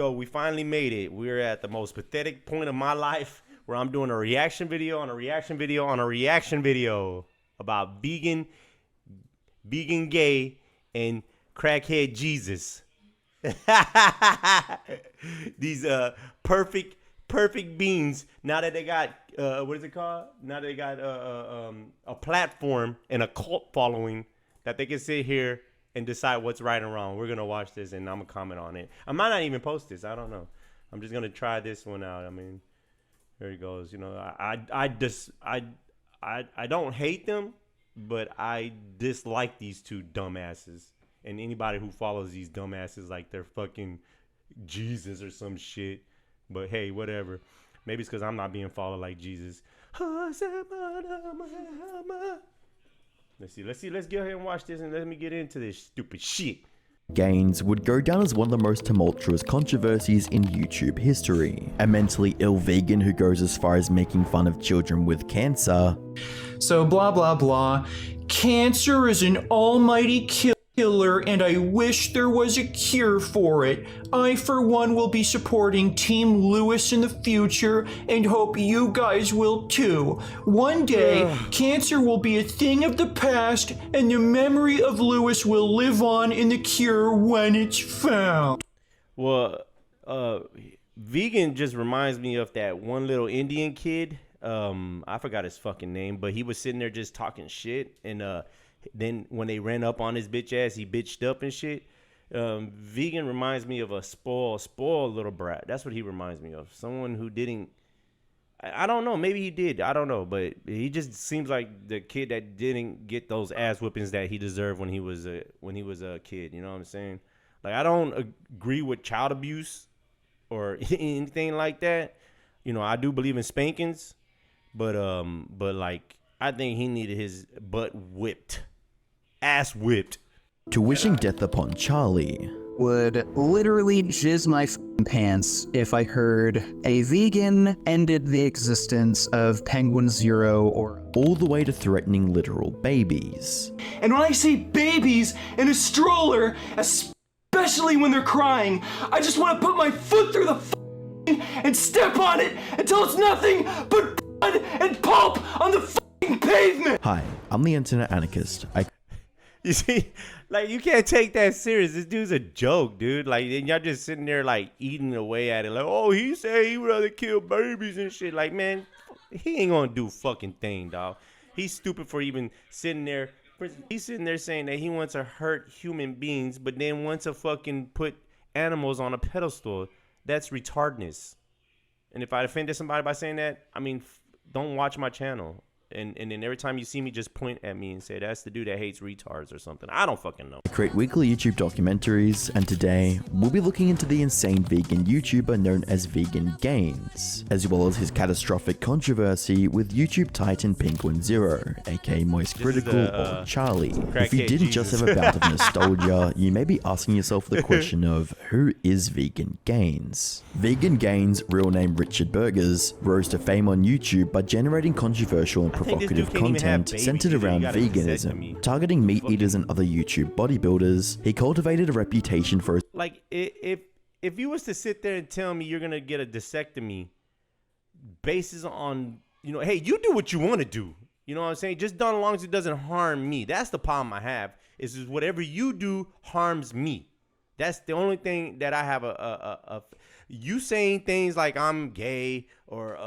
go. We finally made it. We're at the most pathetic point of my life where I'm doing a reaction video on a reaction video on a reaction video about vegan, gay, and crackhead Jesus. These perfect beings. Now that they got what is it called? Now they got a platform and a cult following that they can sit here and decide what's right and wrong. We're gonna watch this and I'm gonna comment on it. I might not even post this. I don't know. I'm just gonna try this one out. I mean, here it goes. You know, I don't hate them, but I dislike these two dumbasses. And anybody who follows these dumbasses like they're fucking Jesus or some shit. But hey, whatever. Maybe it's because I'm not being followed like Jesus. Let's see. Let's go ahead and watch this and let me get into this stupid shit. Gains would go down as one of the most tumultuous controversies in YouTube history. A mentally ill vegan who goes as far as making fun of children with cancer. So blah blah blah. Cancer is an almighty killer and I wish there was a cure for it. I for one will be supporting Team Lewis in the future and hope you guys will too. One day, cancer will be a thing of the past and the memory of Lewis will live on in the cure when it's found. Well, vegan just reminds me of that one little Indian kid. I forgot his fucking name, but he was sitting there just talking shit and then when they ran up on his bitch ass, he bitched up and shit. Vegan reminds me of a spoiled little brat. That's what he reminds me of. Someone who didn't, I don't know, maybe he did. I don't know, but he just seems like the kid that didn't get those ass whippings that he deserved when he was a kid. You know what I'm saying? Like, I don't agree with child abuse or anything like that. You know, I do believe in spankings, but like, I think he needed his butt whipped. Ass whipped. To wishing death upon Charlie. Would literally jizz my pants if I heard a vegan ended the existence of Penguinz0 or all the way to threatening literal babies. And when I say babies in a stroller, especially when they're crying, I just want to put my foot through the and step on it until it's nothing but blood and pulp on the pavement. Hi, I'm the internet anarchist. You see, like, you can't take that serious. This dude's a joke, dude. Like, and y'all just sitting there, like, eating away at it. Like, oh, he said he'd rather kill babies and shit. Like, man, he ain't gonna do fucking thing, dog. He's stupid for even sitting there. He's sitting there saying that he wants to hurt human beings, but then wants to fucking put animals on a pedestal. That's retardedness. And if I offended somebody by saying that, I mean, don't watch my channel. And then every time you see me, just point at me and say, that's the dude that hates retards or something. I don't fucking know. I create weekly YouTube documentaries, and today, we'll be looking into the insane vegan YouTuber known as Vegan Gains, as well as his catastrophic controversy with YouTube titan Penguinz0, aka Moist Critical or Charlie. If you didn't just have a bout of nostalgia, you may be asking yourself the question of, who is Vegan Gains? Vegan Gains, real name Richard Burgers, rose to fame on YouTube by generating controversial and provocative content centered around veganism, targeting meat eaters and other YouTube bodybuilders. He cultivated a reputation for his— like, if you was to sit there and tell me you're gonna get a vasectomy basis on, you know, hey, you do what you want to do, you know what I'm saying, just done as long as it doesn't harm me. That's the problem I have, is whatever you do harms me. That's the only thing that I have you saying things like I'm gay or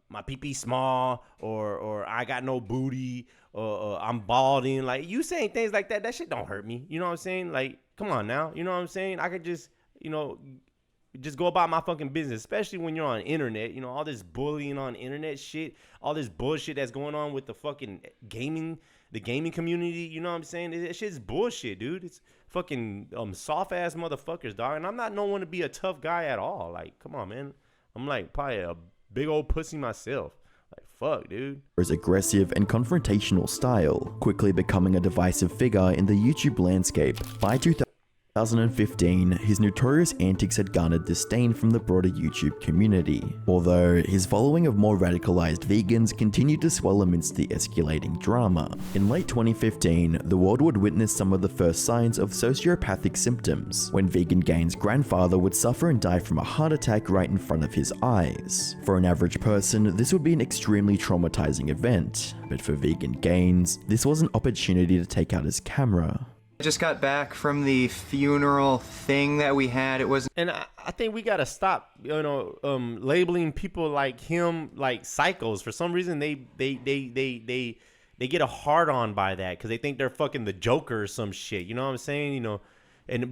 my pee-pee small or I got no booty or I'm balding. Like, you saying things like that shit don't hurt me. You know what I'm saying? Like, come on now. You know what I'm saying? I could just, you know, just go about my fucking business, especially when you're on internet. You know, all this bullying on internet shit, all this bullshit that's going on with the fucking gaming community. You know what I'm saying? That shit's bullshit, dude. It's fucking soft ass motherfuckers, dog. And I'm not no one to be a tough guy at all. Like, come on, man. I'm like probably a big old pussy myself. Like, fuck, dude. His aggressive and confrontational style, quickly becoming a divisive figure in the YouTube landscape. By 2015, his notorious antics had garnered disdain from the broader YouTube community, although his following of more radicalized vegans continued to swell amidst the escalating drama. In late 2015, the world would witness some of the first signs of sociopathic symptoms, when Vegan Gains' grandfather would suffer and die from a heart attack right in front of his eyes. For an average person, this would be an extremely traumatizing event, but for Vegan Gains, this was an opportunity to take out his camera. I just got back from the funeral thing that we had. It was, And I think we gotta stop, labeling people like him like psychos. For some reason, they get a hard on by that because they think they're fucking the Joker or some shit. You know what I'm saying?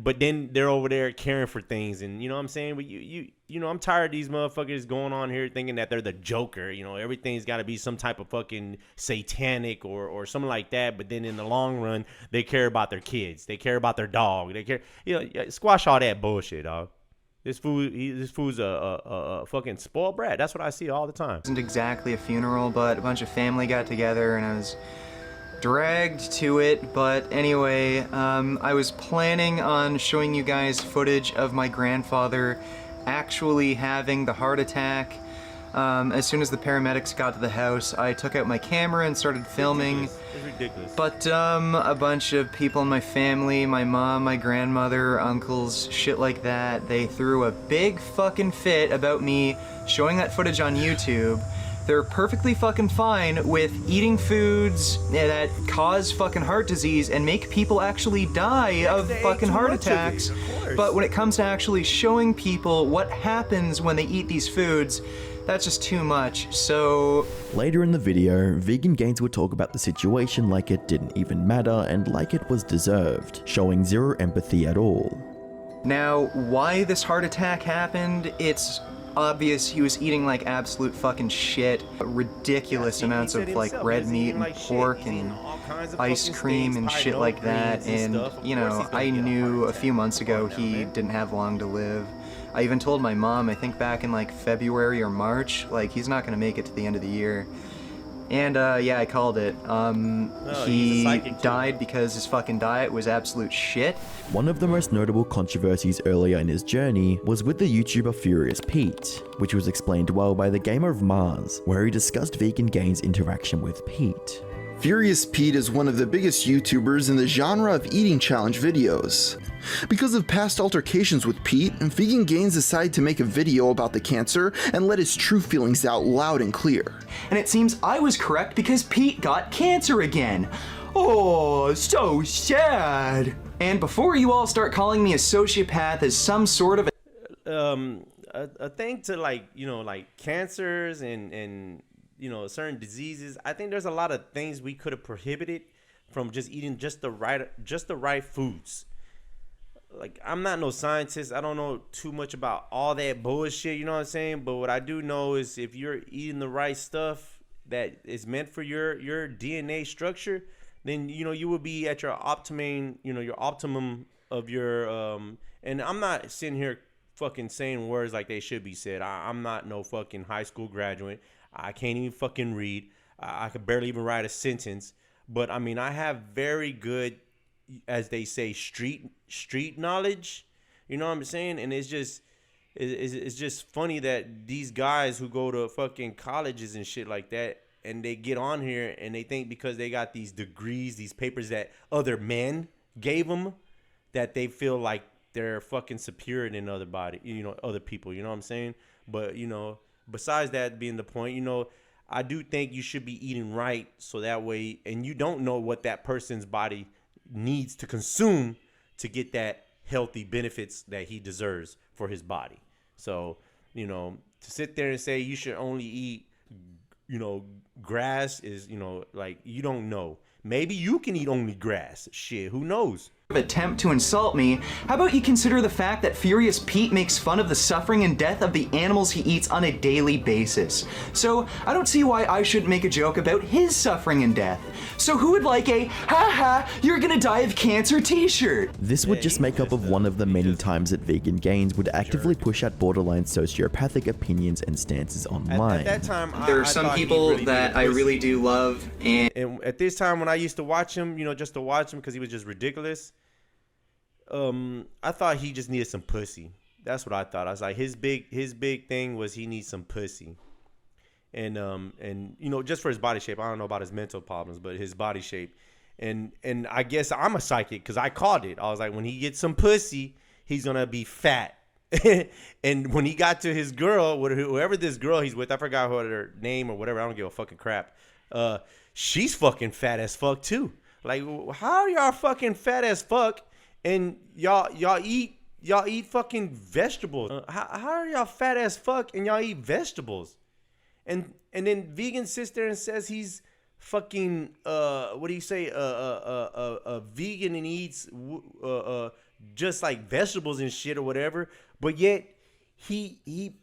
But then they're over there caring for things, and you know what I'm saying. But I'm tired of these motherfuckers going on here thinking that they're the Joker. Everything's got to be some type of fucking satanic or something like that. But then in the long run, they care about their kids, they care about their dog, they care. Squash all that bullshit, dog. This fool's a fucking spoiled brat. That's what I see all the time. Wasn't exactly a funeral, but a bunch of family got together, and I was dragged to it. But anyway, I was planning on showing you guys footage of my grandfather actually having the heart attack. As soon as the paramedics got to the house, I took out my camera and started filming. It's ridiculous. But a bunch of people in my family, my mom, my grandmother, uncles, shit like that, they threw a big fucking fit about me showing that footage on YouTube. They're perfectly fucking fine with eating foods that cause fucking heart disease and make people actually die of fucking heart attacks. But when it comes to actually showing people what happens when they eat these foods, that's just too much. So Later in the video, Vegan Gains would talk about the situation like it didn't even matter and like it was deserved, showing zero empathy at all. now, why this heart attack happened, it's obvious. He was eating like absolute fucking shit, ridiculous amounts of like red meat and pork and ice cream and shit like that. And you know, I knew a few months ago he didn't have long to live. I even told my mom, I think back in like February or March, like he's not gonna make it to the end of the year. And yeah, I called it. He died because his fucking diet was absolute shit. One of the most notable controversies earlier in his journey was with the YouTuber Furious Pete, which was explained well by the Gamer of Mars, where he discussed Vegan Gains' interaction with Pete. Furious Pete is one of the biggest YouTubers in the genre of eating challenge videos. Because of past altercations with Pete, Vegan Gains decided to make a video about the cancer and let his true feelings out loud and clear. And it seems I was correct because Pete got cancer again. Oh, so sad. And before you all start calling me a sociopath as some sort of a thing to like, you know, like cancers and you know, certain diseases, I think there's a lot of things we could have prohibited from just eating just the right foods. Like, I'm not no scientist. I don't know too much about all that bullshit, you know what I'm saying? But what I do know is if you're eating the right stuff that is meant for your DNA structure, then, you know, you will be at your optimum, you know, your optimum of your, and I'm not sitting here fucking saying words like they should be said. I'm not no fucking high school graduate. I can't even fucking read. I could barely even write a sentence. But I mean, I have very good, as they say, street knowledge. You know what I'm saying? And it's just funny that these guys who go to fucking colleges and shit like that, and they get on here and they think because they got these degrees, these papers that other men gave them, that they feel like they're fucking superior than other people. You know what I'm saying? But you know. Besides that being the point, you know, I do think you should be eating right so that way, and you don't know what that person's body needs to consume to get that healthy benefits that he deserves for his body. So, you know, to sit there and say you should only eat, you know, grass is, you know, like, you don't know. Maybe you can eat only grass. Shit, who knows? Attempt to insult me. How about you consider the fact that Furious Pete makes fun of the suffering and death of the animals he eats on a daily basis. So I don't see why I shouldn't make a joke about his suffering and death. So who would like a haha you're gonna die of cancer t-shirt? This would just make up of one of the many times that Vegan Gains would actively push out borderline sociopathic opinions and stances online. At that time, There are I some thought he people really that did I pussy. really do love, and And at this time when I used to watch him, you know, just to watch him because he was just ridiculous, I thought he just needed some pussy. That's what I thought. I was like, his big thing was he needs some pussy. And you know, just for his body shape. I don't know about his mental problems, but his body shape. And I guess I'm a psychic because I called it. I was like, when he gets some pussy, he's gonna be fat. And when he got to his girl, whoever this girl he's with, I forgot what her name or whatever. I don't give a fucking crap. She's fucking fat as fuck too. Like, how are y'all fucking fat as fuck and y'all eat fucking vegetables? How are y'all fat as fuck and y'all eat vegetables? And then Vegan sits there and says he's fucking what do you say? A vegan and eats just like vegetables and shit or whatever. But yet he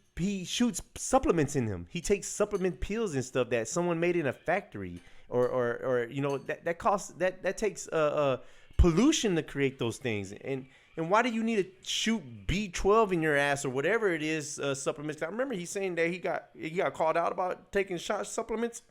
shoots supplements in him. He takes supplement pills and stuff that someone made in a factory, or you know that costs that takes pollution to create those things. And why do you need to shoot B12 in your ass or whatever it is, supplements? I remember he's saying that he got called out about taking shot supplements,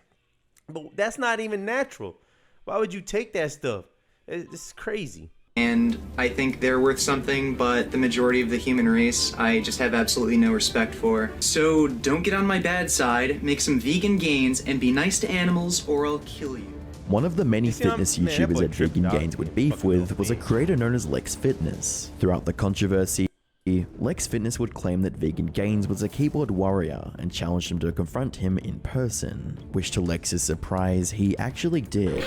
but that's not even natural. Why would you take that stuff? It's crazy. And I think they're worth something, but the majority of the human race, I just have absolutely no respect for. So don't get on my bad side, make some vegan gains, and be nice to animals or I'll kill you. One of the many fitness man, YouTubers that tripping Vegan out. Gains would beef with was a creator known as Lex Fitness. Throughout the controversy, Lex Fitness would claim that Vegan Gains was a keyboard warrior and challenged him to confront him in person, which to Lex's surprise, he actually did.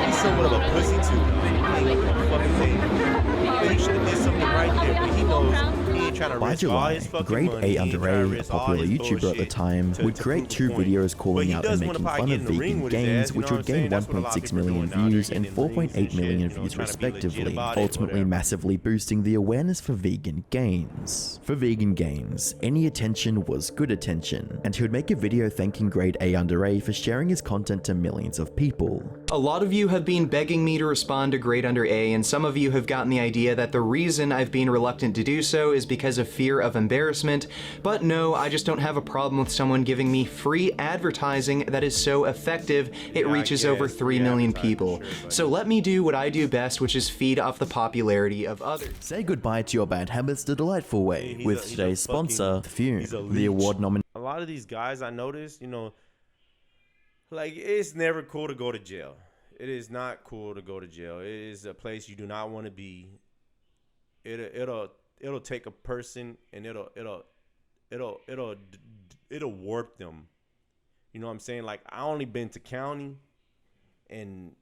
He's somewhat of a pussy too. He should have did something right there, but he knows he ain't trying to By risk all July, his fucking Grade money. A Under A, a popular YouTuber at the time, would create 2 videos calling out and making fun of Vegan Gains, which would gain 1.6 million views and 4.8 million views respectively, ultimately massively boosting the awareness for Vegan Gains. For Vegan Gains, any attention was good attention, and he would make a video thanking Grade A Under A for sharing his content to millions of people. A lot of you have been begging me to respond to Grade Under A, and some of you have gotten the idea that the reason I've been reluctant to do so is because of fear of embarrassment, but no, I just don't have a problem with someone giving me free advertising that is so effective it reaches over 3 million people. So let me do what I do best, which is feed off the popularity of others. Say goodbye to your bad habits the delightful way, He's with a today's fucking- sponsor, Fume, he's a the leech. award nominated. A lot of these guys I noticed, you know, like it's never cool to go to jail. It is not cool to go to jail. It is a place you do not want to be. It'll take a person and it'll warp them. You know what I'm saying? Like I only been to county, and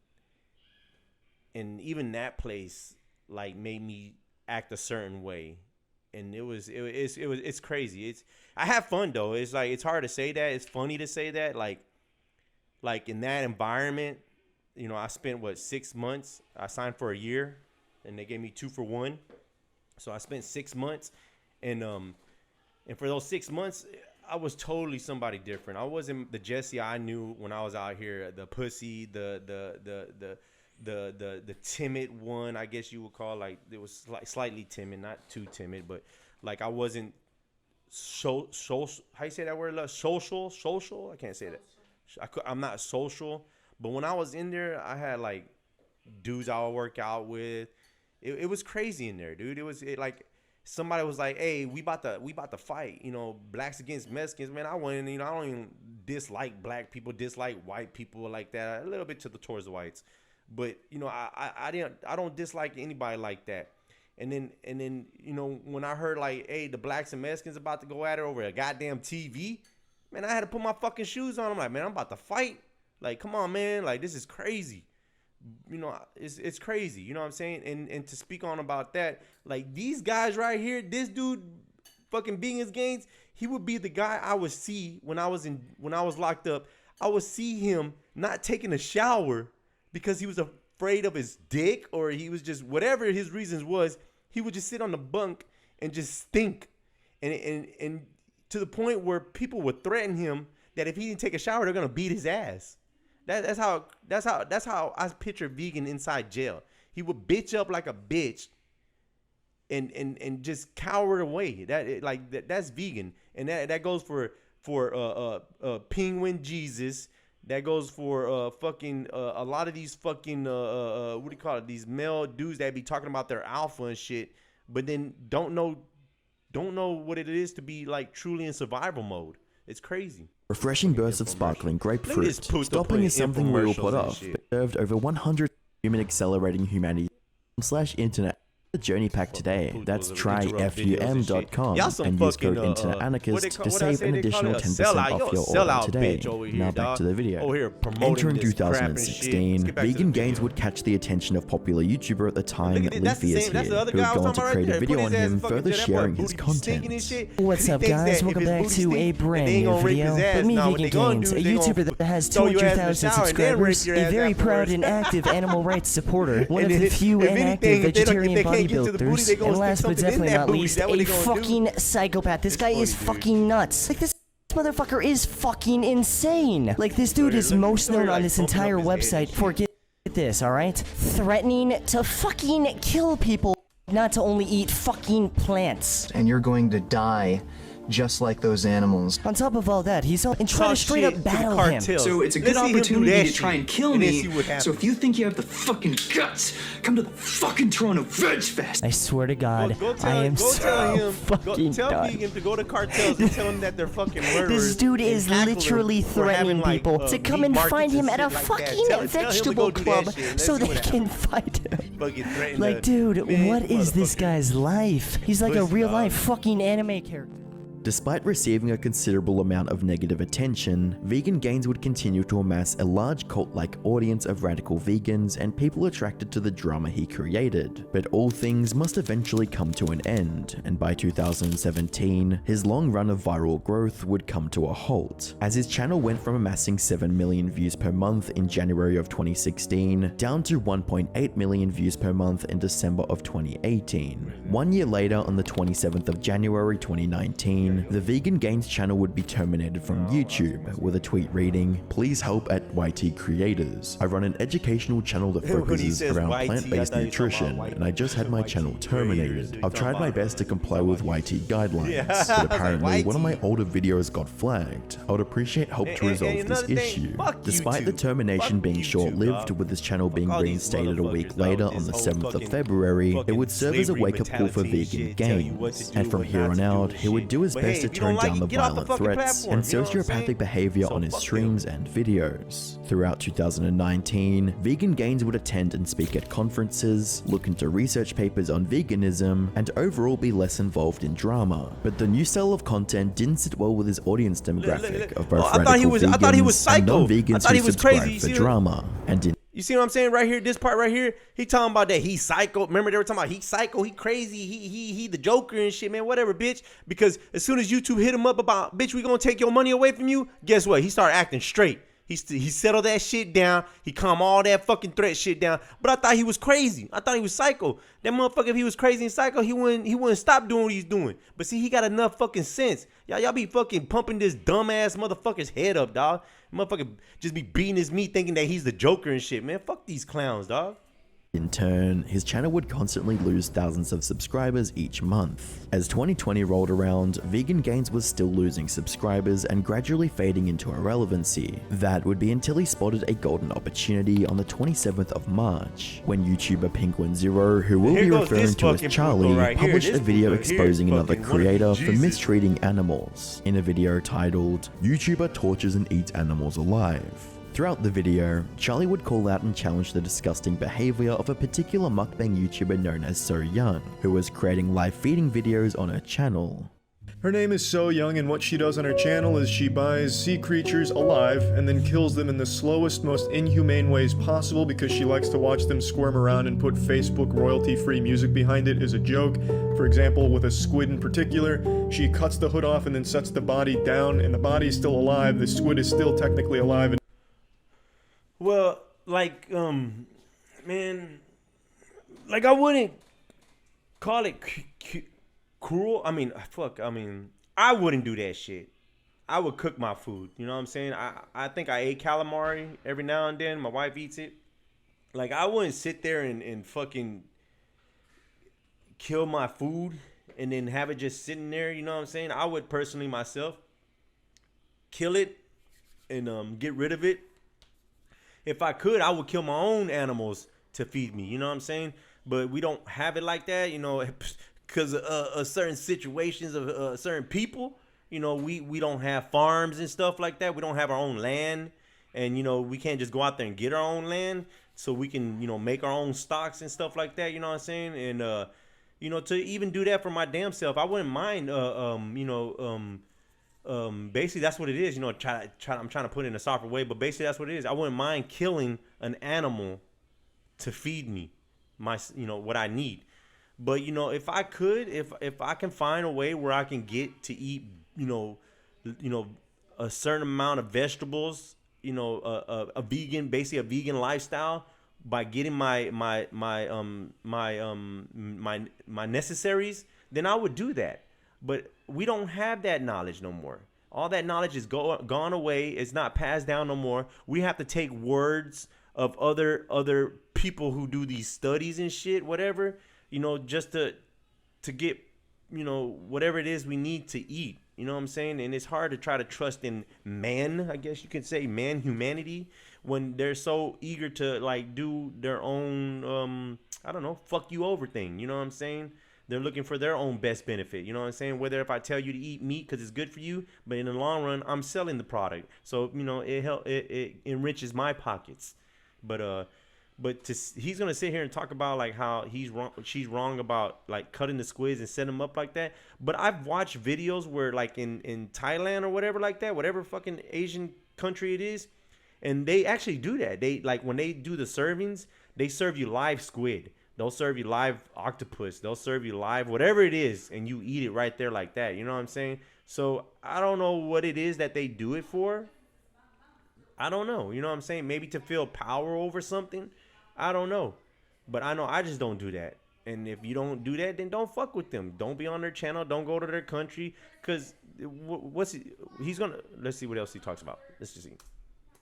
even that place like made me act a certain way, and it's crazy. I have fun though. It's like it's hard to say that. It's funny to say that. Like in that environment, you know, I spent 6 months. I signed for a year, and they gave me 2 for 1. So I spent 6 months, and for those 6 months, I was totally somebody different. I wasn't the Jesse I knew when I was out here, the pussy, the timid one, I guess you would call. Like it was like slightly timid, not too timid, but like I wasn't so how you say that word? Social. I can't say that. I'm not social, but when I was in there, I had like dudes I would work out with. It was crazy in there, dude. It was like somebody was like, "Hey, we about to fight, you know, blacks against Mexicans." Man, I went, you know, I don't even dislike black people, dislike white people like that. A little bit towards the whites, but you know, I don't dislike anybody like that. And then you know, when I heard like, "Hey, the blacks and Mexicans about to go at it over a goddamn TV," man, I had to put my fucking shoes on. I'm like, man, I'm about to fight. Like, come on, man. Like, this is crazy. You know, it's crazy. You know what I'm saying? And to speak on about that, like these guys right here, this dude, fucking Vegan Gains, he would be the guy I would see when I was locked up. I would see him not taking a shower because he was afraid of his dick, or he was just whatever his reasons was. He would just sit on the bunk and just stink, and to the point where people would threaten him that if he didn't take a shower, they're gonna beat his ass. That's how I picture Vegan inside jail. He would bitch up like a bitch, and just cower away. That's Vegan, and that goes for Penguin Jesus. That goes for fucking a lot of these fucking what do you call it? These male dudes that be talking about their alpha and shit, but then don't know what it is to be like truly in survival mode. It's crazy. Refreshing bursts of sparkling grapefruit. this poop to Stopping put is something we will infomercials put and off, shit. but served over 100 human accelerating humanity / internet. The journey pack today. Fucking That's poop those little videos and shit. tryfum.com Y'all some and use code fucking, Internet Anarchist what to I save say an they call additional it? A 10% sellout. Yo, off your sellout order today. bitch over here, Now back dog. to the video. Over here promoting Entering this crap and shit. 2016, Let's get back to the Vegan Gains video. would catch the attention of popular YouTuber at the time, Look at it, that's the Leafy is same- that's here, the other who guy had I was gone to talking about create right a there. video Put on his ass him, fucking further to that boy sharing his booty be stinking content. and shit. What's He up, thinks guys? that if Welcome his back booty to stink, a that brand they ain't new gonna rape video. his ass. But me, Nah, what Vegan they gonna Gains, do a is they gonna YouTuber that has throw your ass in the 200,000 shower and then rape subscribers, your a ass very proud afterwards. and active animal rights supporter, one of And the if- few if inactive anything, if they vegetarian can't get to the booty, they bodybuilders, gonna and last stick but something in definitely that not booty. least, That what a they gonna do? fucking psychopath. This It's guy funny, is dude. fucking nuts. Like, this motherfucker is fucking insane. Like, this dude is Look, most look, known like, on this pumping up entire his head and website shit. for, get this, alright? Threatening to fucking kill people, not to only eat fucking plants. And you're going to die just like those animals. On top of all that, he's and trying Talk to straight shit up to the battle him. cartels. So it's a Let's good see him do opportunity that to try shit, and kill and then me. see what So happens. if you think you have the fucking guts, come to the fucking Toronto Veg Fest. I swear to God, Go tell, I am go so tell him, fucking tell done. Vegan to go to cartels and tell him that they're fucking murderers. This dude and is tackle him literally for having, threatening like, people to come meat and markets find him and at a shit like that. fucking Tell him to go vegetable do that club shit. Let's so see they what can happens. fight him. Fucking threaten Like, to- dude, man, what is this motherfucker. guy's life? He's like a Listen, real dog. life fucking anime character. Despite receiving a considerable amount of negative attention, Vegan Gains would continue to amass a large cult-like audience of radical vegans and people attracted to the drama he created. But all things must eventually come to an end, and by 2017, his long run of viral growth would come to a halt, as his channel went from amassing 7 million views per month in January of 2016 down to 1.8 million views per month in December of 2018. 1 year later, on the 27th of January 2019, the Vegan Gains channel would be terminated from YouTube, with a tweet reading, "Please help at YT Creators. I run an educational channel that When he focuses says around YT, I plant-based thought he was talking nutrition, about and I just had my YT channel Creators. terminated. He's I've tried talking my about- best to comply with YT guidelines, Yeah. I was but like, apparently one of my YT. older videos got flagged. I would appreciate help to And resolve this another thing, issue." fuck Despite the YouTube. termination Fuck being YouTube, short-lived, dog. with his channel being all these reinstated a week motherfuckers, later dog, on the this 7th whole of February, it fucking would serve as a slavery wake-up call for mentality and Vegan shit, tell you what Gains, to and do, from what here not on to do out, and he would shit. do his But best hey, to if you don't tone like down it, the get off the violent fucking threats platform, and you know what I'm sociopathic saying? behavior So on his fuck streams and videos. Throughout 2019, Vegan Gains would attend and speak at conferences, look into research papers on veganism, and overall be less involved in drama. But the new style of content didn't sit well with his audience demographic of both Oh, I thought he radical was- vegans I thought he was and psycho. non-vegans I thought who he was subscribe crazy. You for see what- drama, and in You see what I'm saying right here? This part right here, he talking about that he's psycho. Remember they were talking about he's psycho, he crazy, he the Joker and shit, man. Whatever, bitch. Because as soon as YouTube hit him up about, bitch, we gonna take your money away from you. Guess what? He started acting straight. He settled that shit down. He calmed all that fucking threat shit down. But I thought he was crazy. I thought he was psycho. That motherfucker, if he was crazy and psycho, he wouldn't stop doing what he's doing. But see, he got enough fucking sense. Y'all be fucking pumping this dumbass motherfucker's head up, dog. Motherfucker just be beating his meat thinking that he's the Joker and shit, man. Fuck these clowns, dog. In turn, his channel would constantly lose thousands of subscribers each month. As 2020 rolled around, Vegan Gains was still losing subscribers and gradually fading into irrelevancy. That would be until he spotted a golden opportunity on the 27th of March, when YouTuber Penguinz0, who we'll Here be goes referring this to as fucking Charlie, puto right here. published This a video puto here exposing is another fucking one of creator for Jesus. mistreating animals, in a video titled, "YouTuber tortures and eats animals alive." Throughout the video, Charlie would call out and challenge the disgusting behavior of a particular mukbang YouTuber known as So Young, who was creating live feeding videos on her channel. Her name is So Young, and what she does on her channel is she buys sea creatures alive and then kills them in the slowest, most inhumane ways possible because she likes to watch them squirm around and put Facebook royalty-free music behind it as a joke. For example, with a squid in particular, she cuts the hood off and then sets the body down, and the body's still alive, the squid is still technically alive, and Well, like, man, like I wouldn't call it cruel. I mean, I wouldn't do that shit. I would cook my food. You know what I'm saying? I think I ate calamari every now and then. My wife eats it. Like, I wouldn't sit there and fucking kill my food and then have it just sitting there. You know what I'm saying? I would personally myself kill it and get rid of it. If I could, I would kill my own animals to feed me. You know what I'm saying? But we don't have it like that, you know, because of certain situations of certain people. You know, we don't have farms and stuff like that. We don't have our own land. And, you know, we can't just go out there and get our own land. So we can, you know, make our own stocks and stuff like that. You know what I'm saying? And, you know, to even do that for my damn self, I wouldn't mind, basically that's what it is. You know, I'm trying to put it in a softer way. But basically that's what it is. I wouldn't mind killing an animal to feed me you know, what I need. But, you know, if I could, if I can find a way where I can get to eat, you know, a certain amount of vegetables, you know, a vegan, basically a vegan lifestyle, by getting my necessaries, then I would do that. But we don't have that knowledge no more. All that knowledge is gone away. It's not passed down no more. We have to take words of other people who do these studies and shit, whatever, you know, just to get, you know, whatever it is we need to eat. You know what I'm saying? And it's hard to try to trust in man, I guess you could say, humanity, when they're so eager to like do their own, I don't know, fuck you over thing. You know what I'm saying? They're looking for their own best benefit. You know what I'm saying? Whether if I tell you to eat meat because it's good for you, but in the long run, I'm selling the product. So, you know, it enriches my pockets. But he's gonna sit here and talk about like how she's wrong about like cutting the squids and setting them up like that. But I've watched videos where like in Thailand or whatever like that, whatever fucking Asian country it is, and they actually do that. They like when they do the servings, they serve you live squid. They'll serve you live octopus. They'll serve you live whatever it is, and you eat it right there like that. You know what I'm saying? So I don't know what it is that they do it for. I don't know. You know what I'm saying? Maybe to feel power over something. I don't know. But I know I just don't do that. And if you don't do that, then don't fuck with them. Don't be on their channel. Don't go to their country. Because he's going to, let's see what else he talks about. Let's just see.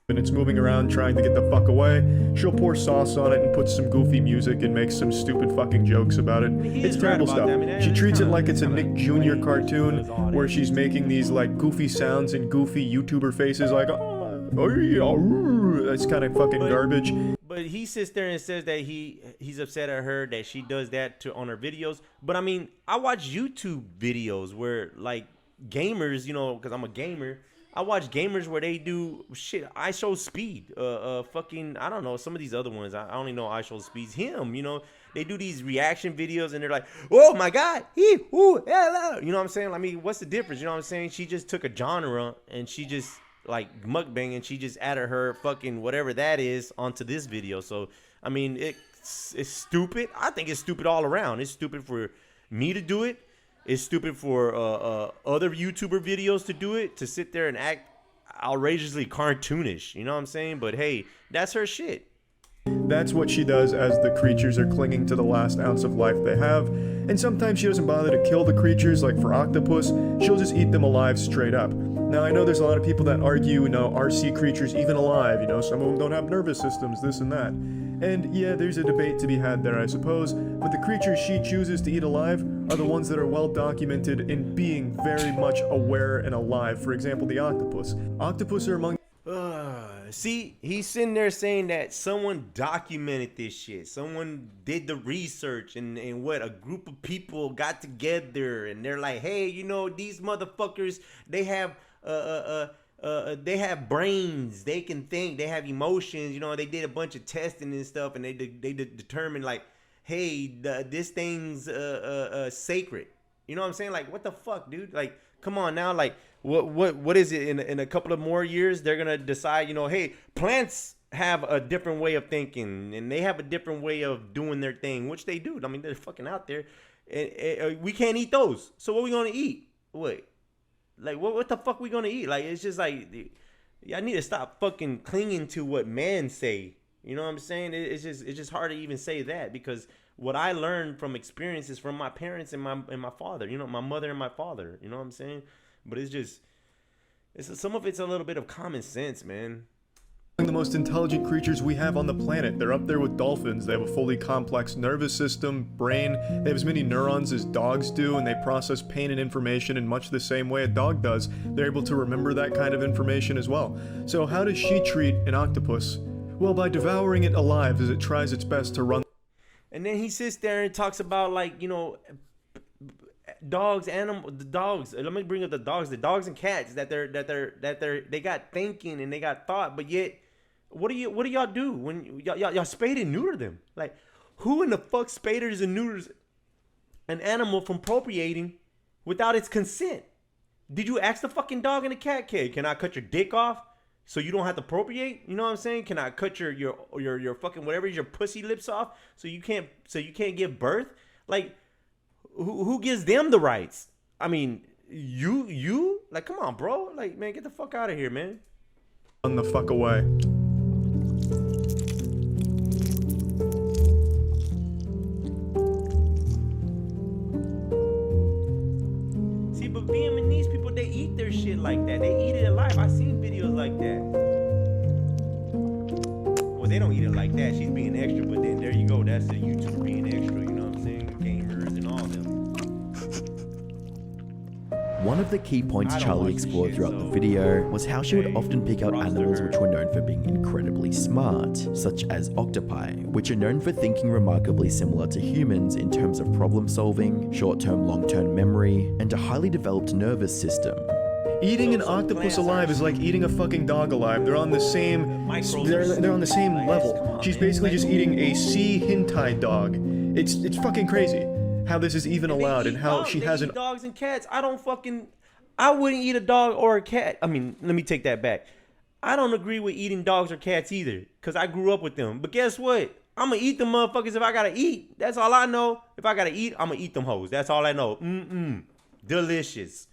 And it's moving around trying to get the fuck away. She'll pour sauce on it and put some goofy music and make some stupid fucking jokes about it. It's terrible stuff. She treats it like it's a Nick Jr. cartoon where she's making these like goofy sounds and goofy YouTuber faces like, that's kind of fucking garbage. But he sits there and says that he's upset at her that she does that on her videos. But I mean, I watch YouTube videos where like gamers, you know, because I'm a gamer, I watch gamers where they do shit. I Show Speed, fucking, I don't know, some of these other ones. I only know I Show Speed's him. You know, they do these reaction videos and they're like, oh my god, you know what I'm saying? I mean, what's the difference? You know what I'm saying? She just took a genre and she just like mukbang and she just added her fucking whatever that is onto this video. So I mean, it's stupid. I think it's stupid all around. It's stupid for me to do it. It's stupid for other YouTuber videos to do it, to sit there and act outrageously cartoonish. You know what I'm saying? But hey, that's her shit. That's what she does as the creatures are clinging to the last ounce of life they have. And sometimes she doesn't bother to kill the creatures, like for octopus, she'll just eat them alive straight up. Now I know there's a lot of people that argue, you know, are sea creatures even alive? You know, some of them don't have nervous systems, this and that. And yeah, there's a debate to be had there, I suppose, but the creatures she chooses to eat alive are the ones that are well documented in being very much aware and alive. For example, the octopus. Octopus are among... See, he's sitting there saying that someone documented this shit. Someone did the research and what, a group of people got together and they're like, hey, you know, these motherfuckers, they have brains, they can think, they have emotions, you know, they did a bunch of testing and stuff and they determined like, hey, this thing's sacred. You know what I'm saying? Like, what the fuck, dude? Like, come on now, like, what is it in a couple of more years they're gonna decide, you know, hey, plants have a different way of thinking and they have a different way of doing their thing, which they do. I mean, they're fucking out there. We can't eat those, so what we gonna eat? Wait, like what the fuck we gonna eat? Like, it's just like, I need to stop fucking clinging to what men say. You know what I'm saying? It's just hard to even say that, because what I learned from experiences from my parents and my father, you know, my mother and my father, you know what I'm saying? But it's some of it's a little bit of common sense, man. the most intelligent creatures we have on the planet. They're up there with dolphins. They have a fully complex nervous system, brain. They have as many neurons as dogs do, and they process pain and information in much the same way a dog does. They're able to remember that kind of information as well. So how does she treat an octopus? Well, by devouring it alive as it tries its best to run. And then he sits there and talks about, like, you know, dogs, the dogs. Let me bring up the dogs and cats they got thinking and they got thought, but yet, what do y'all do when y'all spade and neuter them? Like, who in the fuck spaders and neuters an animal from procreating without its consent? Did you ask the fucking dog and the cat, kid, can I cut your dick off so you don't have to procreate? You know what I'm saying? Can I cut your fucking whatever is your pussy lips off so you can't give birth? Like, who gives them the rights? I mean, you like, come on, bro. Like, man, get the fuck out of here, man. Run the fuck away. See, but Vietnamese people, they eat their shit like that. They eat it alive. I've seen videos like that. Well, they don't eat it like that. She's being extra, but then there you go. That's the YouTuber being extra. You know what I'm saying? Gamers and all them. One of the key points Charlie explored throughout the video was how she would often pick out animals which were known for being incredibly smart, such as octopi, which are known for thinking remarkably similar to humans in terms of problem solving, short-term, long-term memory, and a highly developed nervous system. Eating an octopus alive is like eating a fucking dog alive. They're on the same they're on the same level. She's basically just eating a sea hentai dog. It's fucking crazy how this is even allowed and how she hasn't. Dogs and cats. I wouldn't eat a dog or a cat. I mean, let me take that back. I don't agree with eating dogs or cats either, because I grew up with them. But guess what? I'm going to eat them motherfuckers if I got to eat. That's all I know. If I got to eat, I'm going to eat them hoes. That's all I know. Delicious.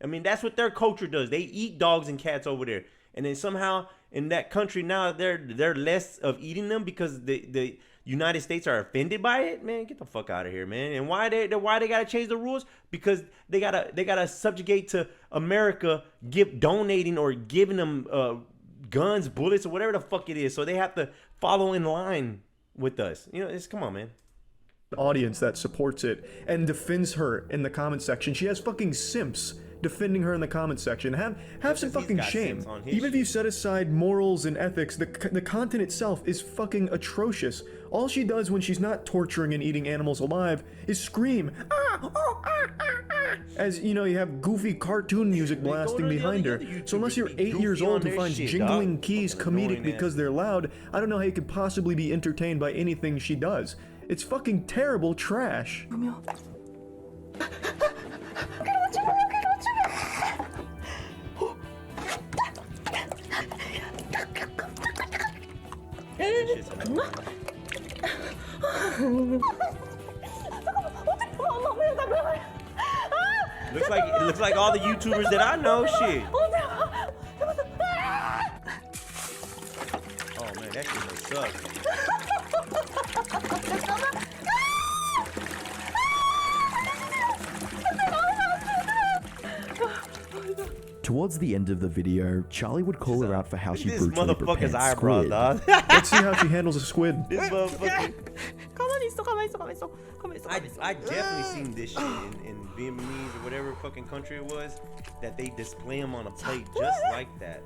I mean, that's what their culture does. They eat dogs and cats over there. And then somehow in that country now, they're less of eating them because the United States are offended by it. Man, get the fuck out of here, man. And why they gotta change the rules? Because they gotta subjugate to America, donating or giving them guns, bullets, or whatever the fuck it is. So they have to follow in line with us. You know, come on, man. Audience that supports it and defends her in the comment section. She has fucking simps defending her in the comment section. Have some fucking shame. Even if you set aside morals and ethics, the content itself is fucking atrocious. All she does when she's not torturing and eating animals alive is scream, as you know, you have goofy cartoon music blasting behind her. So unless you're 8 years old who finds jingling keys comedic because they're loud, I don't know how you could possibly be entertained by anything she does. It's fucking terrible trash. Looks like all the YouTubers that I know. Shit. Oh man, that shit must suck. Towards the end of the video, Charlie would call her out for how she brutally prepared eyebrows, squid. dog. Let's see how she handles a squid. This motherfucker. I definitely seen this shit in Vietnamese or whatever fucking country it was, that they display them on a plate just like that.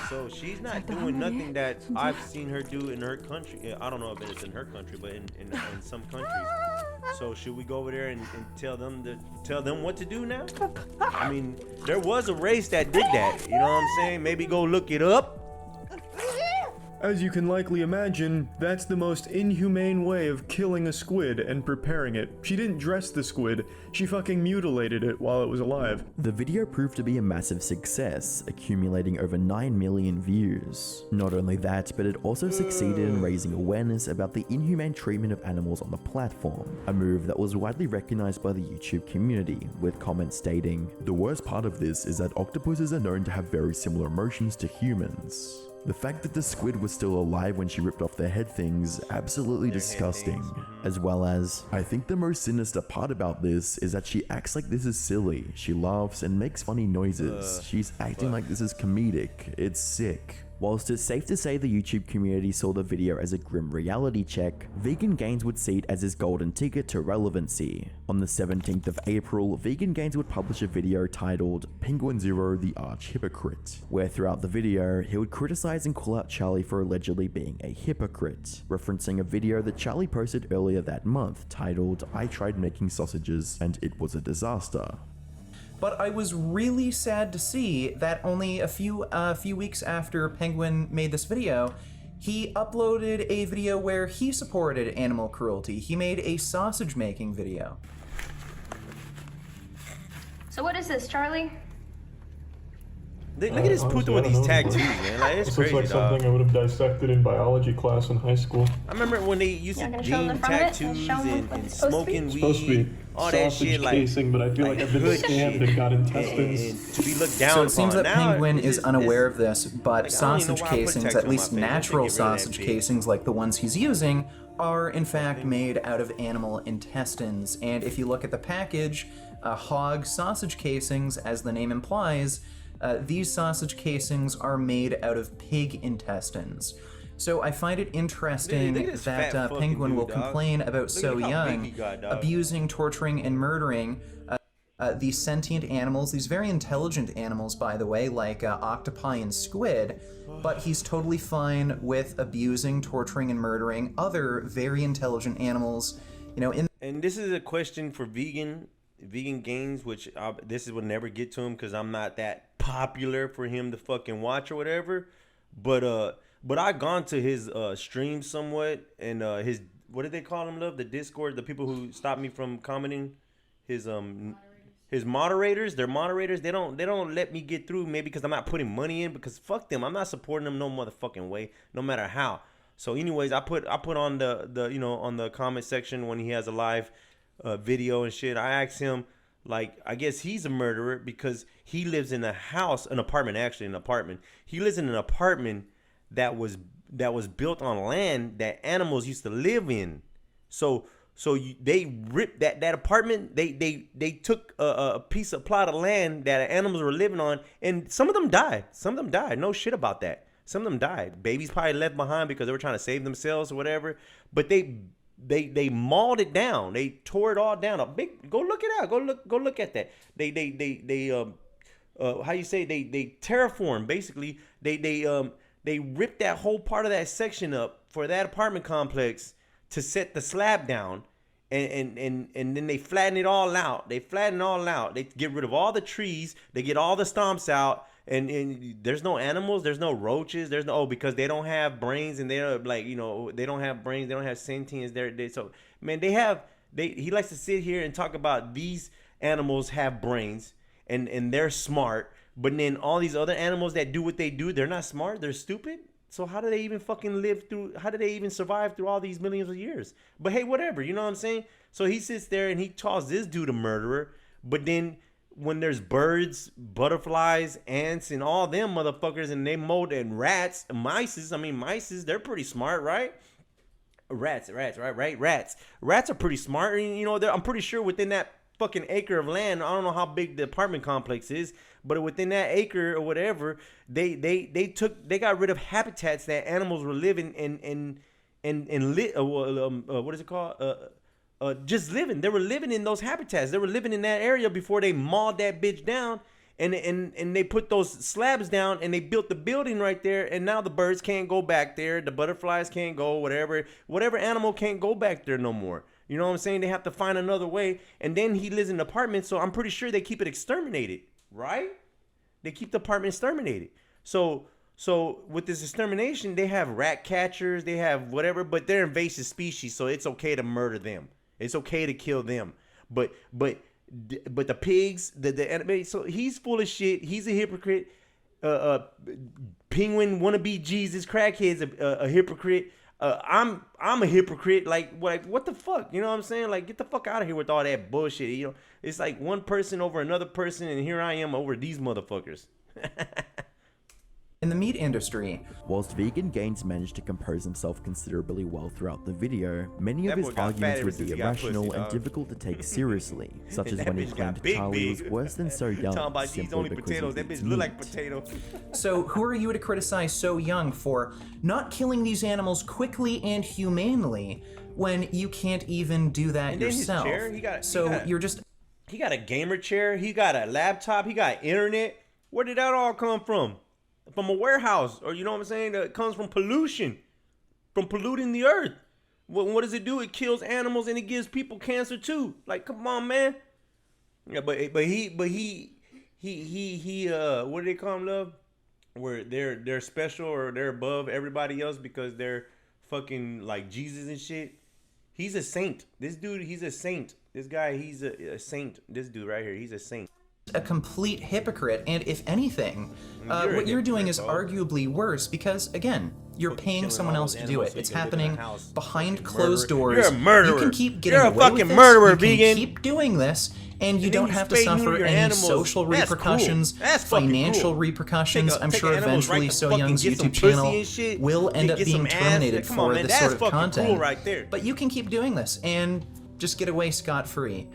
So she's not doing nothing that I've seen her do in her country. I don't know if it's in her country, but in some countries. So should we go over there and tell them what to do now? I mean, there was a race that did that. You know what I'm saying? Maybe go look it up. As you can likely imagine, that's the most inhumane way of killing a squid and preparing it. She didn't dress the squid, she fucking mutilated it while it was alive. The video proved to be a massive success, accumulating over 9 million views. Not only that, but it also succeeded in raising awareness about the inhumane treatment of animals on the platform, a move that was widely recognized by the YouTube community, with comments stating, "The worst part of this is that octopuses are known to have very similar emotions to humans." The fact that the squid was still alive when she ripped off their head things, absolutely disgusting. As well as, I think the most sinister part about this is that she acts like this is silly. She laughs and makes funny noises. She's acting like this is comedic. It's sick. Whilst it's safe to say the YouTube community saw the video as a grim reality check, Vegan Gains would see it as his golden ticket to relevancy. On the 17th of April, Vegan Gains would publish a video titled Penguinz0 the Arch Hypocrite, where throughout the video, he would criticize and call out Charlie for allegedly being a hypocrite, referencing a video that Charlie posted earlier that month titled I tried making sausages and it was a disaster. But I was really sad to see that only a few weeks after Penguin made this video, he uploaded a video where he supported animal cruelty. He made a sausage making video. So what is this, Charlie? Look at this puto with these tattoos, man. Like, it's crazy, looks like dog. something I would have dissected in biology class in high school. I remember when they used to deem tattoos and smoking It's supposed to be weed, all that sausage shit, like casing, but I feel like I've been hood scammed shit. and got intestines. And to be looked down So it seems upon. that Now, Penguin it's is just- unaware it's- of this, but like, I don't even know sausage why I put casings, tattoo at on least my face. natural Just to get rid of that sausage bitch. casings like the ones he's using, are in fact made out of animal intestines. And if you look at the package, hog sausage casings, as the name implies, these sausage casings are made out of pig intestines. So I find it interesting Look at this fat that fucking Penguin dude, will dog. complain about Look so at how young big he got, dog. abusing, torturing, and murdering these sentient animals, these very intelligent animals, by the way, like octopi and squid, but he's totally fine with abusing, torturing, and murdering other very intelligent animals, you know, And this is a question for Vegan Gains, which this is will never get to him because I'm not that popular for him to fucking watch or whatever. But I gone to his stream somewhat, and his, what did they call him, love? The Discord, the people who stopped me from commenting, his moderators, their moderators, they don't let me get through, maybe because I'm not putting money in, because fuck them, I'm not supporting them no motherfucking way, no matter how. So anyways, I put on the you know, on the comment section when he has a live video and shit, I asked him, like, I guess he's a murderer because he lives in a house, an apartment. He lives in an apartment that was built on land that animals used to live in. So they ripped that apartment. They took a plot of land that animals were living on, and some of them died. No shit about that. Some of them died. Babies probably left behind because they were trying to save themselves or whatever. But they mauled it down. They tore it all down. Go look it out. Go look at that. How you say, they terraformed, basically. They ripped that whole part of that section up for that apartment complex to set the slab down, and then they flatten it all out. They get rid of all the trees. They get all the stumps out, and there's no animals. There's no roaches. There's no, because they don't have brains, and they're like, you know, they don't have brains. They don't have sentience. So man, he likes to sit here and talk about these animals have brains and they're smart, but then all these other animals that do what they do, they're not smart. They're stupid. So how do they even fucking live through, how do they even survive through all these millions of years? But hey, whatever, you know what I'm saying? So he sits there and he calls this dude a murderer, but then when there's birds, butterflies, ants, and all them motherfuckers, and they mold, and rats, mice, they're pretty smart, right? Rats are pretty smart, and you know, I'm pretty sure within that fucking acre of land, I don't know how big the apartment complex is, but within that acre or whatever, they got rid of habitats that animals were living in what is it called? Just living. They were living in those habitats. They were living in that area before they mauled that bitch down, and they put those slabs down, and they built the building right there, and now the birds can't go back there, the butterflies can't go, whatever animal can't go back there no more. You know what I'm saying? They have to find another way. And then he lives in an apartment, so I'm pretty sure they keep it exterminated, right? They keep the apartment exterminated. So with this extermination, they have rat catchers, they have whatever, but they're invasive species, so it's okay to murder them. It's okay to kill them. But the pigs, the anime, so he's full of shit. He's a hypocrite. Penguin wannabe Jesus crackhead's a hypocrite. I'm a hypocrite. Like what the fuck? You know what I'm saying? Like, get the fuck out of here with all that bullshit. You know, it's like one person over another person, and here I am over these motherfuckers. in the meat industry. Whilst Vegan Gains managed to compose himself considerably well throughout the video, many of That his boy got fat arguments ever would since be he got irrational pussy, and dog. difficult to take seriously, such as That when he bitch got claimed big, Charlie was big. worse than So Young Talking about these simply only because potatoes. he That eats bitch look like meat. potato. So who are you to criticize So Young for not killing these animals quickly and humanely when you can't even do that And then his yourself? chair, You're just He got a gamer chair. He got a laptop. He got internet. Where did that all come from? From a warehouse, or you know what I'm saying? It comes from pollution, from polluting the earth. What does it do? It kills animals and it gives people cancer too. Like, come on, man. Yeah, but he what do they call him, love? Where they're special or they're above everybody else because they're fucking like Jesus and shit. He's a saint. This dude, he's a saint. This guy, he's a saint. This dude right here, he's a saint. a complete hypocrite, and if anything, what you're doing is arguably worse because, again, you're paying someone else to do it. It's happening behind closed doors. You're a murderer. You can keep getting You're a away fucking with this. murderer, you can vegan. keep doing this, and you And then don't you have to spay neuter suffer your any animals. social That's repercussions, cool. That's fucking financial cool. repercussions. I'm Take sure animals right eventually to So fucking Young's get some YouTube pussy channel and shit. will end Get up being some ass. terminated Come for on, man. this That's sort of fucking content. cool right there. But you can keep doing this and just get away scot-free.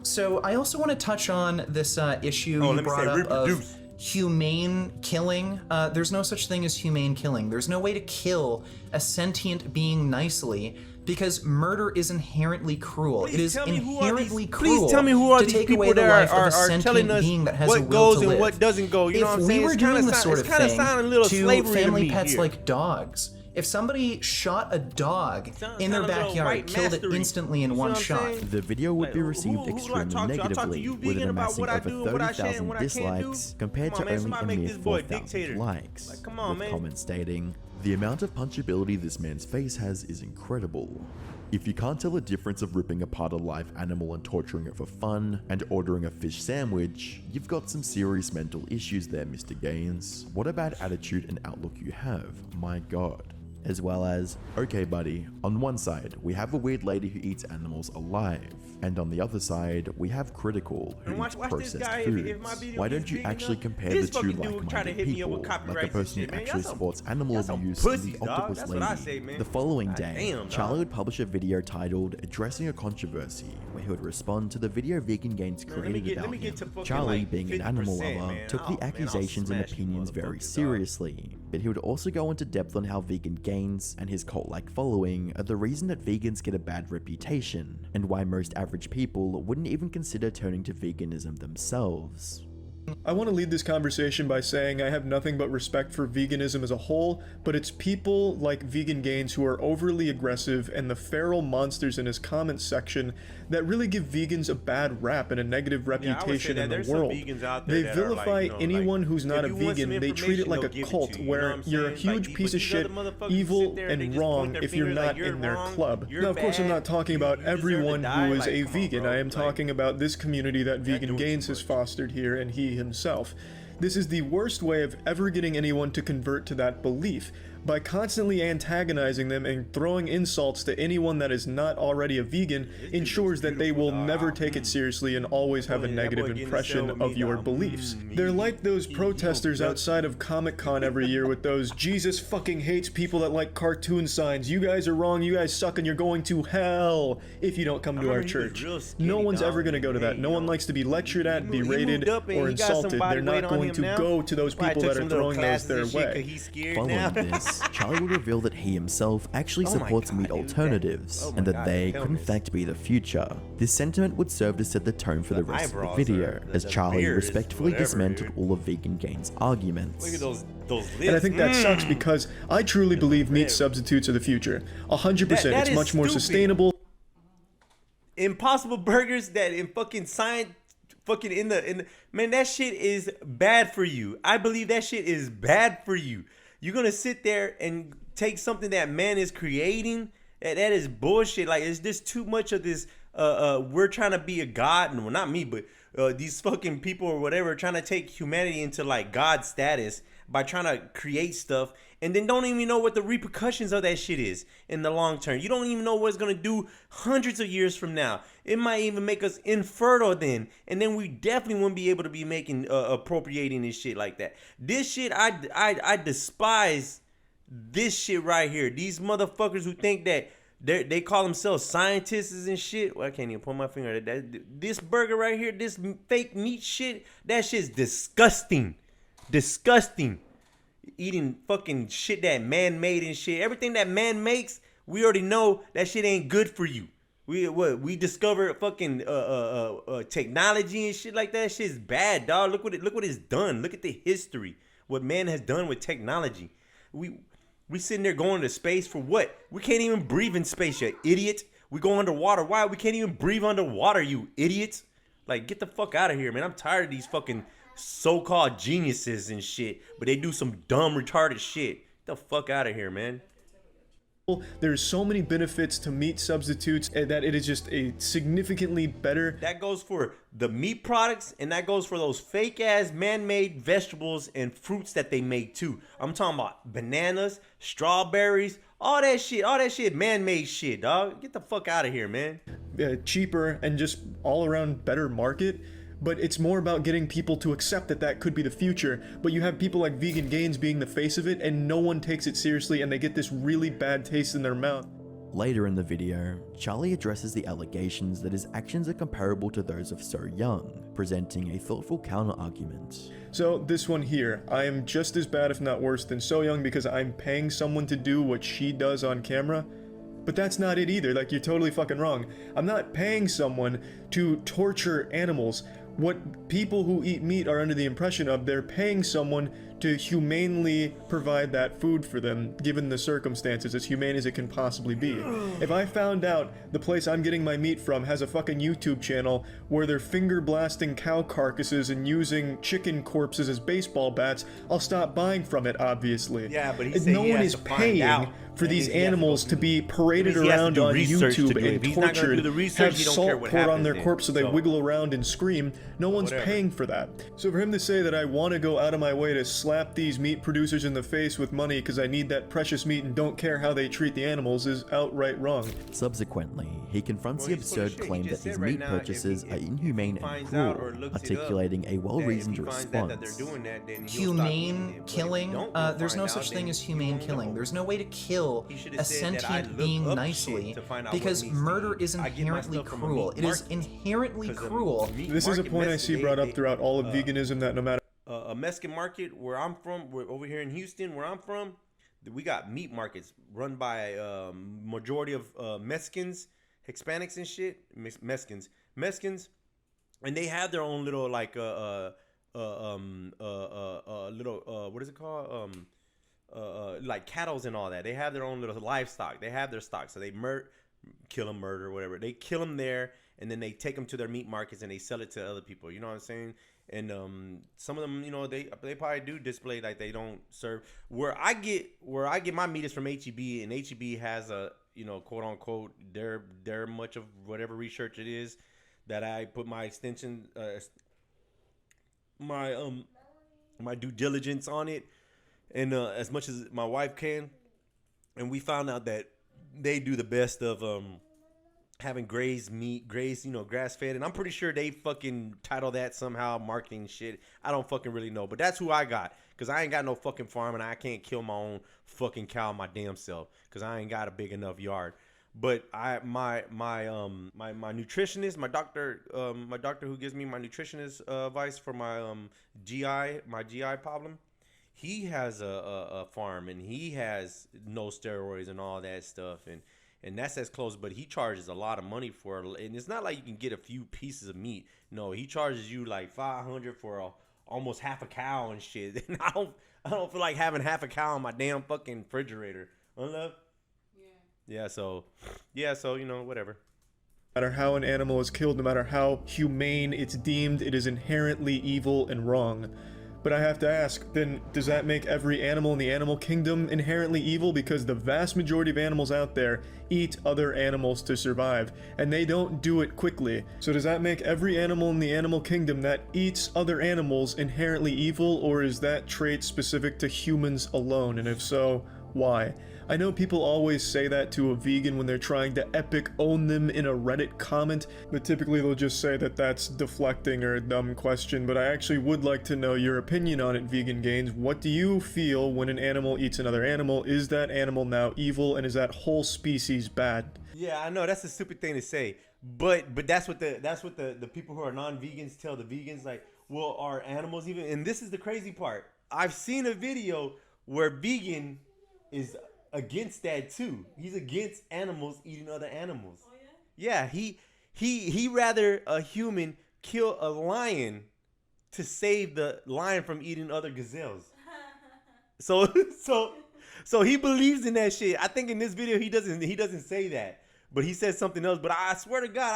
So I also want to touch on this issue you brought up of humane killing. There's no such thing as humane killing. There's no way to kill a sentient being nicely because murder is inherently cruel. It is inherently cruel. Please tell me who are to these take people away the that life of a are sentient telling us being that has a what will goes to and live. what doesn't go. You know what I'm If saying? we were It's kinda doing this sort of it's kinda thing sounding a little to slavery to family me pets here. like dogs, if somebody shot a dog in their backyard, killed it instantly in one shot. The video would be received who do I extremely talk to? I talk to negatively, you, with vegan, an about amassing what I over do and what I say and 30,000 what I can't dislikes do. compared Come on, to man, only somebody a make mere this boy a 4,000 dictator. likes, Like, come on, with man. comments stating, "The amount of punchability this man's face has is incredible. If you can't tell the difference of ripping apart a live animal and torturing it for fun, and ordering a fish sandwich, you've got some serious mental issues there, Mr. Gaines. What a bad attitude and outlook you have, my god." As well as, "Okay buddy, on one side, we have a weird lady who eats animals alive, and on the other side, we have Critical, who And eats watch this processed guy, foods. if my video Why gets don't you big actually enough, compare this the two fucking dude trying to like-minded hit me up with people, like copyrights a and person shit, who man. actually Y'all supports animal y'all some abuse pussies, and the dog. octopus That's lady?" what I say, man. The following God day, damn, Charlie dog. would publish a video titled "Addressing a Controversy," where he would respond to the video Vegan Gains Man, let me created get about to him. fucking, Charlie, like, being an animal 50%, lover, man. took Oh, the man, I'll accusations and smash you opinions very motherfuckers, dog. seriously, but he would also go into depth on how Vegan Gains and his cult-like following are the reason that vegans get a bad reputation, and why most average people wouldn't even consider turning to veganism themselves. I want to lead this conversation by saying I have nothing but respect for veganism as a whole, but it's people like Vegan Gains who are overly aggressive and the feral monsters in his comment section that really give vegans a bad rap and a negative reputation in the world. They vilify anyone who's not a vegan. They treat it like a cult where you're a huge piece of shit, evil and wrong if you're not in their club. Now, of course, I'm not talking about everyone who is a vegan. I am talking about this community that Vegan Gains has fostered here, and he himself. This is the worst way of ever getting anyone to convert to that belief. By constantly antagonizing them and throwing insults to anyone that is not already a vegan ensures that they will never take it seriously and always have a negative impression of your beliefs. They're like those protesters outside of Comic-Con every year with those "Jesus fucking hates people that like cartoon signs. You guys are wrong, you guys suck, and you're going to hell if you don't come to our church." No one's ever going to go to that. No one likes to be lectured at, berated, or insulted. They're not going to go to those people that are throwing those their way. Following this, Charlie would reveal that he himself actually supports meat alternatives, and that they could in fact be the future. This sentiment would serve to set the tone for the rest of the video, as Charlie respectfully dismantled all of Vegan Gains' arguments. Look at those lips. And I think that sucks because I truly believe meat substitutes are the future. 100%. That It's is much more stupid. sustainable. Impossible Burgers that in fucking science, fucking in the man, that shit is bad for you. I believe that shit is bad for you. You're gonna sit there and take something that man is creating. That is bullshit. Like, it's just too much of this. We're trying to be a god, and well, not me, but these fucking people or whatever trying to take humanity into like god status. by trying to create stuff and then don't even know what the repercussions of that shit is in the long term. You don't even know what it's going to do hundreds of years from now. It might even make us infertile then. And then we definitely wouldn't be able to be making, appropriating this shit like that. This shit, I despise this shit right here. These motherfuckers who think that they call themselves scientists and shit. Well, I can't even put my finger at that. This burger right here, this fake meat shit, that shit's disgusting. Disgusting. Eating fucking shit that man made and shit. Everything that man makes, we already know that shit ain't good for you. We discovered fucking technology and shit like that. Shit's bad, dog. Look what it's done. Look at the history. What man has done with technology. We sitting there going to space for what? We can't even breathe in space, you idiot. We go underwater. Why? We can't even breathe underwater, you idiots. Like, get the fuck out of here, man. I'm tired of these fucking so-called geniuses and shit, but they do some dumb, retarded shit. Get the fuck out of here, man. There's so many benefits to meat substitutes that it is just a significantly better. That goes for the meat products, and that goes for those fake ass man-made vegetables and fruits that they make too. I'm talking about bananas, strawberries, all that shit man-made shit, dog. Get the fuck out of here, man. Cheaper and just all around better market. But it's more about getting people to accept that that could be the future. But you have people like Vegan Gains being the face of it, and no one takes it seriously, and they get this really bad taste in their mouth. Later in the video, Charlie addresses the allegations that his actions are comparable to those of So Young, presenting a thoughtful counter-argument. So this one here, I am just as bad if not worse than So Young because I'm paying someone to do what she does on camera. But that's not it either, like, you're totally fucking wrong. I'm not paying someone to torture animals. What people who eat meat are under the impression of, they're paying someone to humanely provide that food for them, given the circumstances, as humane as it can possibly be. If I found out the place I'm getting my meat from has a fucking YouTube channel where they're finger blasting cow carcasses and using chicken corpses as baseball bats, I'll stop buying from it, obviously. Yeah, but he said no one is paying for these animals to be paraded around on YouTube and tortured, have salt poured on their corpse so they wiggle around and scream. No one's paying for that. So for him to say that I want to go out of my way to slap these meat producers in the face with money because I need that precious meat and don't care how they treat the animals is outright wrong. Subsequently, he confronts the absurd claim that his meat purchases are inhumane and cruel, articulating a well-reasoned response. Humane killing? There's no such thing as humane killing. There's no way to kill a sentient being nicely, because murder is inherently cruel. It is inherently cruel. This is a point I see brought up throughout all of veganism, that no matter a Mexican market where I'm from, over here in Houston where I'm from, we got meat markets run by majority of Mexicans, Hispanics and shit, Mexicans, and they have their own little like little what is it called, like cattles and all that. They have their own little livestock. They have their stock, so they kill them, murder, whatever. They kill them there, and then they take them to their meat markets and they sell it to other people. You know what I'm saying? And some of them, you know, they probably do display like they don't serve. Where I get my meat is from HEB, and HEB has a, you know, quote unquote, they're much of whatever research it is that I put my extension, my due diligence on it, and as much as my wife can, and we found out that they do the best of having grazed meat, you know, grass-fed, and I'm pretty sure they fucking title that somehow marketing shit. I don't fucking really know, but that's who I got, because I ain't got no fucking farm, and I can't kill my own fucking cow my damn self, because I ain't got a big enough yard. But my nutritionist, my doctor who gives me my nutritionist advice for my GI problem, he has a farm, and he has no steroids and all that stuff, and that's as close, but he charges a lot of money for it. And it's not like you can get a few pieces of meat. No, he charges you like $500 for almost half a cow and shit. And I don't feel like having half a cow in my damn fucking refrigerator. Love? Yeah, so you know, whatever. No matter how an animal is killed, no matter how humane it's deemed, it is inherently evil and wrong. But I have to ask, then does that make every animal in the animal kingdom inherently evil? Because the vast majority of animals out there eat other animals to survive, and they don't do it quickly. So does that make every animal in the animal kingdom that eats other animals inherently evil, or is that trait specific to humans alone? And if so, why? I know people always say that to a vegan when they're trying to epic own them in a Reddit comment, but typically they'll just say that that's deflecting or a dumb question, but I actually would like to know your opinion on it, Vegan Gains. What do you feel when an animal eats another animal? Is that animal now evil, and is that whole species bad? Yeah, I know that's a stupid thing to say, but that's what the people who are non-vegans tell the vegans, like, well, are animals even? And this is the crazy part. I've seen a video where vegan is against that too. He's against animals eating other animals. Oh yeah? Yeah, he rather a human kill a lion to save the lion from eating other gazelles. So he believes in that shit. I think in this video he doesn't say that, but he says something else. But I swear to God,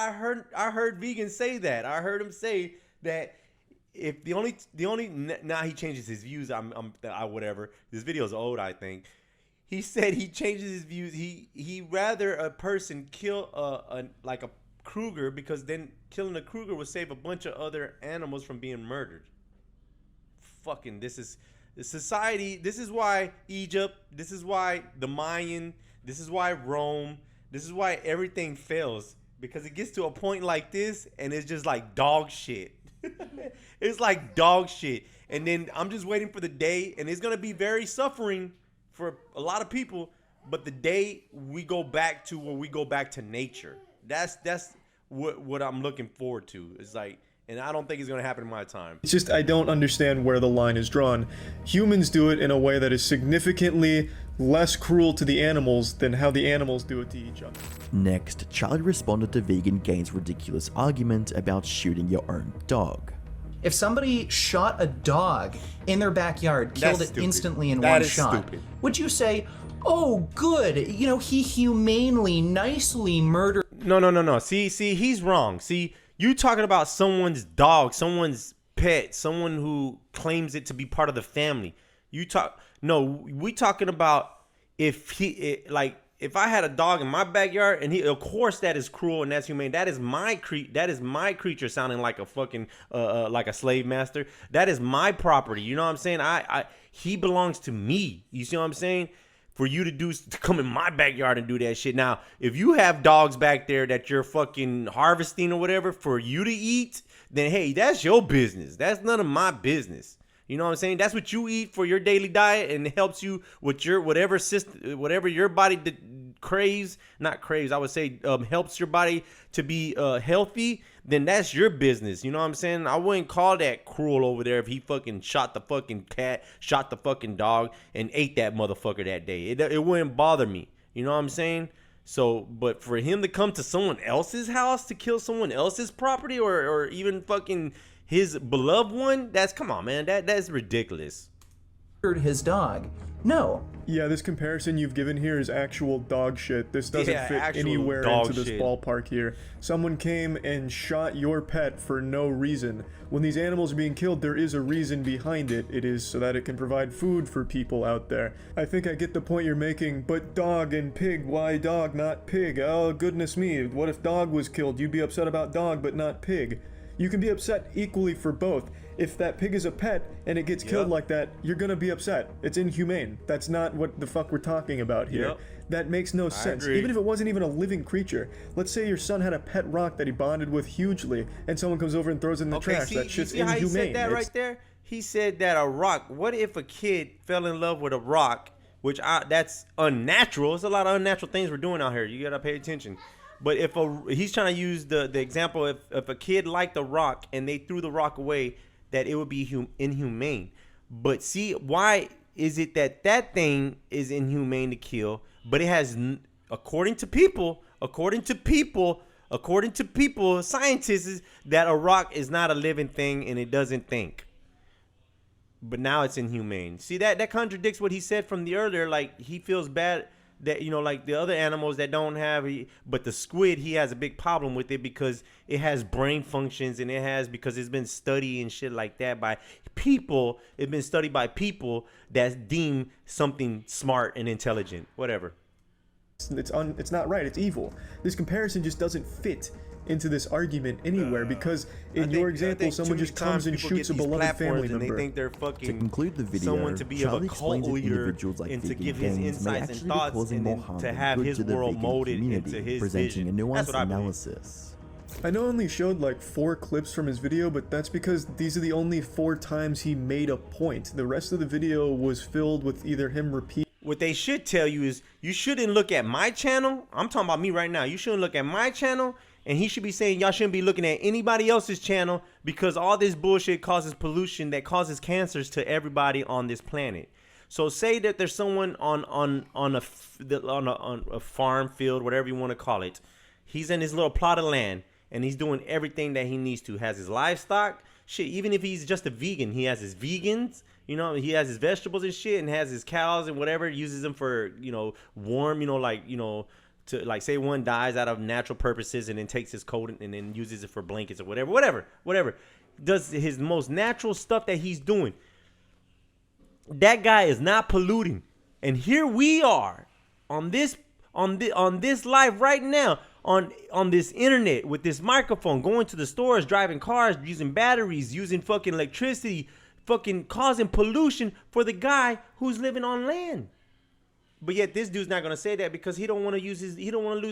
I heard vegans say that. I heard him say that if the only now he changes his views. Whatever. This video is old, I think. He said he changes his views. He rather a person kill a Kruger, because then killing a Kruger will save a bunch of other animals from being murdered. Fucking, this is the society. This is why Egypt. This is why the Mayan. This is why Rome. This is why everything fails, because it gets to a point like this and it's just like dog shit. It's like dog shit. And then I'm just waiting for the day, and it's gonna be very suffering for a lot of people, but the day we go back to where we go back to nature, that's what I'm looking forward to. It's like, and I don't think it's gonna happen in my time. It's just, I don't understand where the line is drawn. Humans do it in a way that is significantly less cruel to the animals than how the animals do it to each other. Next, Charlie responded to Vegan Gains' ridiculous argument about shooting your own dog. If somebody shot a dog in their backyard, killed it instantly in one shot, would you say, oh, good, you know, he humanely, nicely murdered? No. See, he's wrong. See, you talking about someone's dog, someone's pet, someone who claims it to be part of the family. We talking about if I had a dog in my backyard, and of course that is cruel and that's humane. That is my creature sounding like a fucking like a slave master. That is my property. You know what I'm saying? He belongs to me. You see what I'm saying? For you to come in my backyard and do that shit. Now, if you have dogs back there that you're fucking harvesting or whatever for you to eat, then hey, that's your business. That's none of my business. You know what I'm saying? That's what you eat for your daily diet, and it helps you with your whatever your body craves. Not craves, I would say helps your body to be healthy. Then that's your business. You know what I'm saying? I wouldn't call that cruel over there if he fucking shot the fucking cat, shot the fucking dog, and ate that motherfucker that day. It wouldn't bother me. You know what I'm saying? So, but for him to come to someone else's house to kill someone else's property, or even fucking his beloved one, come on, man, that's ridiculous. His dog. No. Yeah, this comparison you've given here is actual dog shit. This doesn't fit anywhere into this ballpark here. Someone came and shot your pet for no reason. When these animals are being killed, there is a reason behind it. It is so that it can provide food for people out there. I think I get the point you're making, but dog and pig, why dog, not pig? Oh, goodness me, what if dog was killed? You'd be upset about dog, but not pig. You can be upset equally for both. If that pig is a pet and it gets killed like that, you're gonna be upset. It's inhumane. That's not what the fuck we're talking about here. That makes no sense. Even if it wasn't even a living creature. Let's say your son had a pet rock that he bonded with hugely, and someone comes over and throws it in the trash. That shit's inhumane. How he said that right there? He said that a rock. What if a kid fell in love with a rock, that's unnatural. There's a lot of unnatural things we're doing out here. You gotta pay attention. But if he's trying to use the example, if a kid liked a rock and they threw the rock away, that it would be inhumane. But see, why is it that thing is inhumane to kill, but it has, according to people, scientists, that a rock is not a living thing and it doesn't think. But now it's inhumane. See, that contradicts what he said from the earlier, like he feels bad that, you know, like the other animals that don't have, but the squid, he has a big problem with it because it has brain functions, and it has, because it's been studied and shit like that by people. It's been studied by people that deem something smart and intelligent, whatever. It's not right. It's evil. This comparison just doesn't fit into this argument anywhere, because in your example, someone just comes and shoots a beloved family member. They think they're fucking To conclude the video, someone to be Charlie of a cult explains that leader individuals like and to Vegan give his Gains may insights and actually be thoughts, causing and more then harm to than have good his to the world vegan molded community, into his presenting a vision. nuanced That's what I believe. analysis. I know I only showed like 4 clips from his video, but that's because these are the only 4 times he made a point. The rest of the video was filled with either him repeating. What they should tell you is you shouldn't look at my channel. I'm talking about me right now. You shouldn't look at my channel, and he should be saying y'all shouldn't be looking at anybody else's channel, because all this bullshit causes pollution that causes cancers to everybody on this planet. So say that there's someone on a farm field, whatever you want to call it. He's in his little plot of land, and he's doing everything that he needs to. Has his livestock, shit. Even if he's just a vegan, he has his vegans. You know, he has his vegetables and shit, and has his cows and whatever. Uses them for, you know, warm, you know, like, you know, to, like, say one dies out of natural purposes and then takes his coat and then uses it for blankets or whatever. Does his most natural stuff that he's doing. That guy is not polluting. And here we are on this live right now, on this internet with this microphone, going to the stores, driving cars, using batteries, using fucking electricity, fucking causing pollution for the guy who's living on land. But yet this dude's not gonna say that because he don't want to lose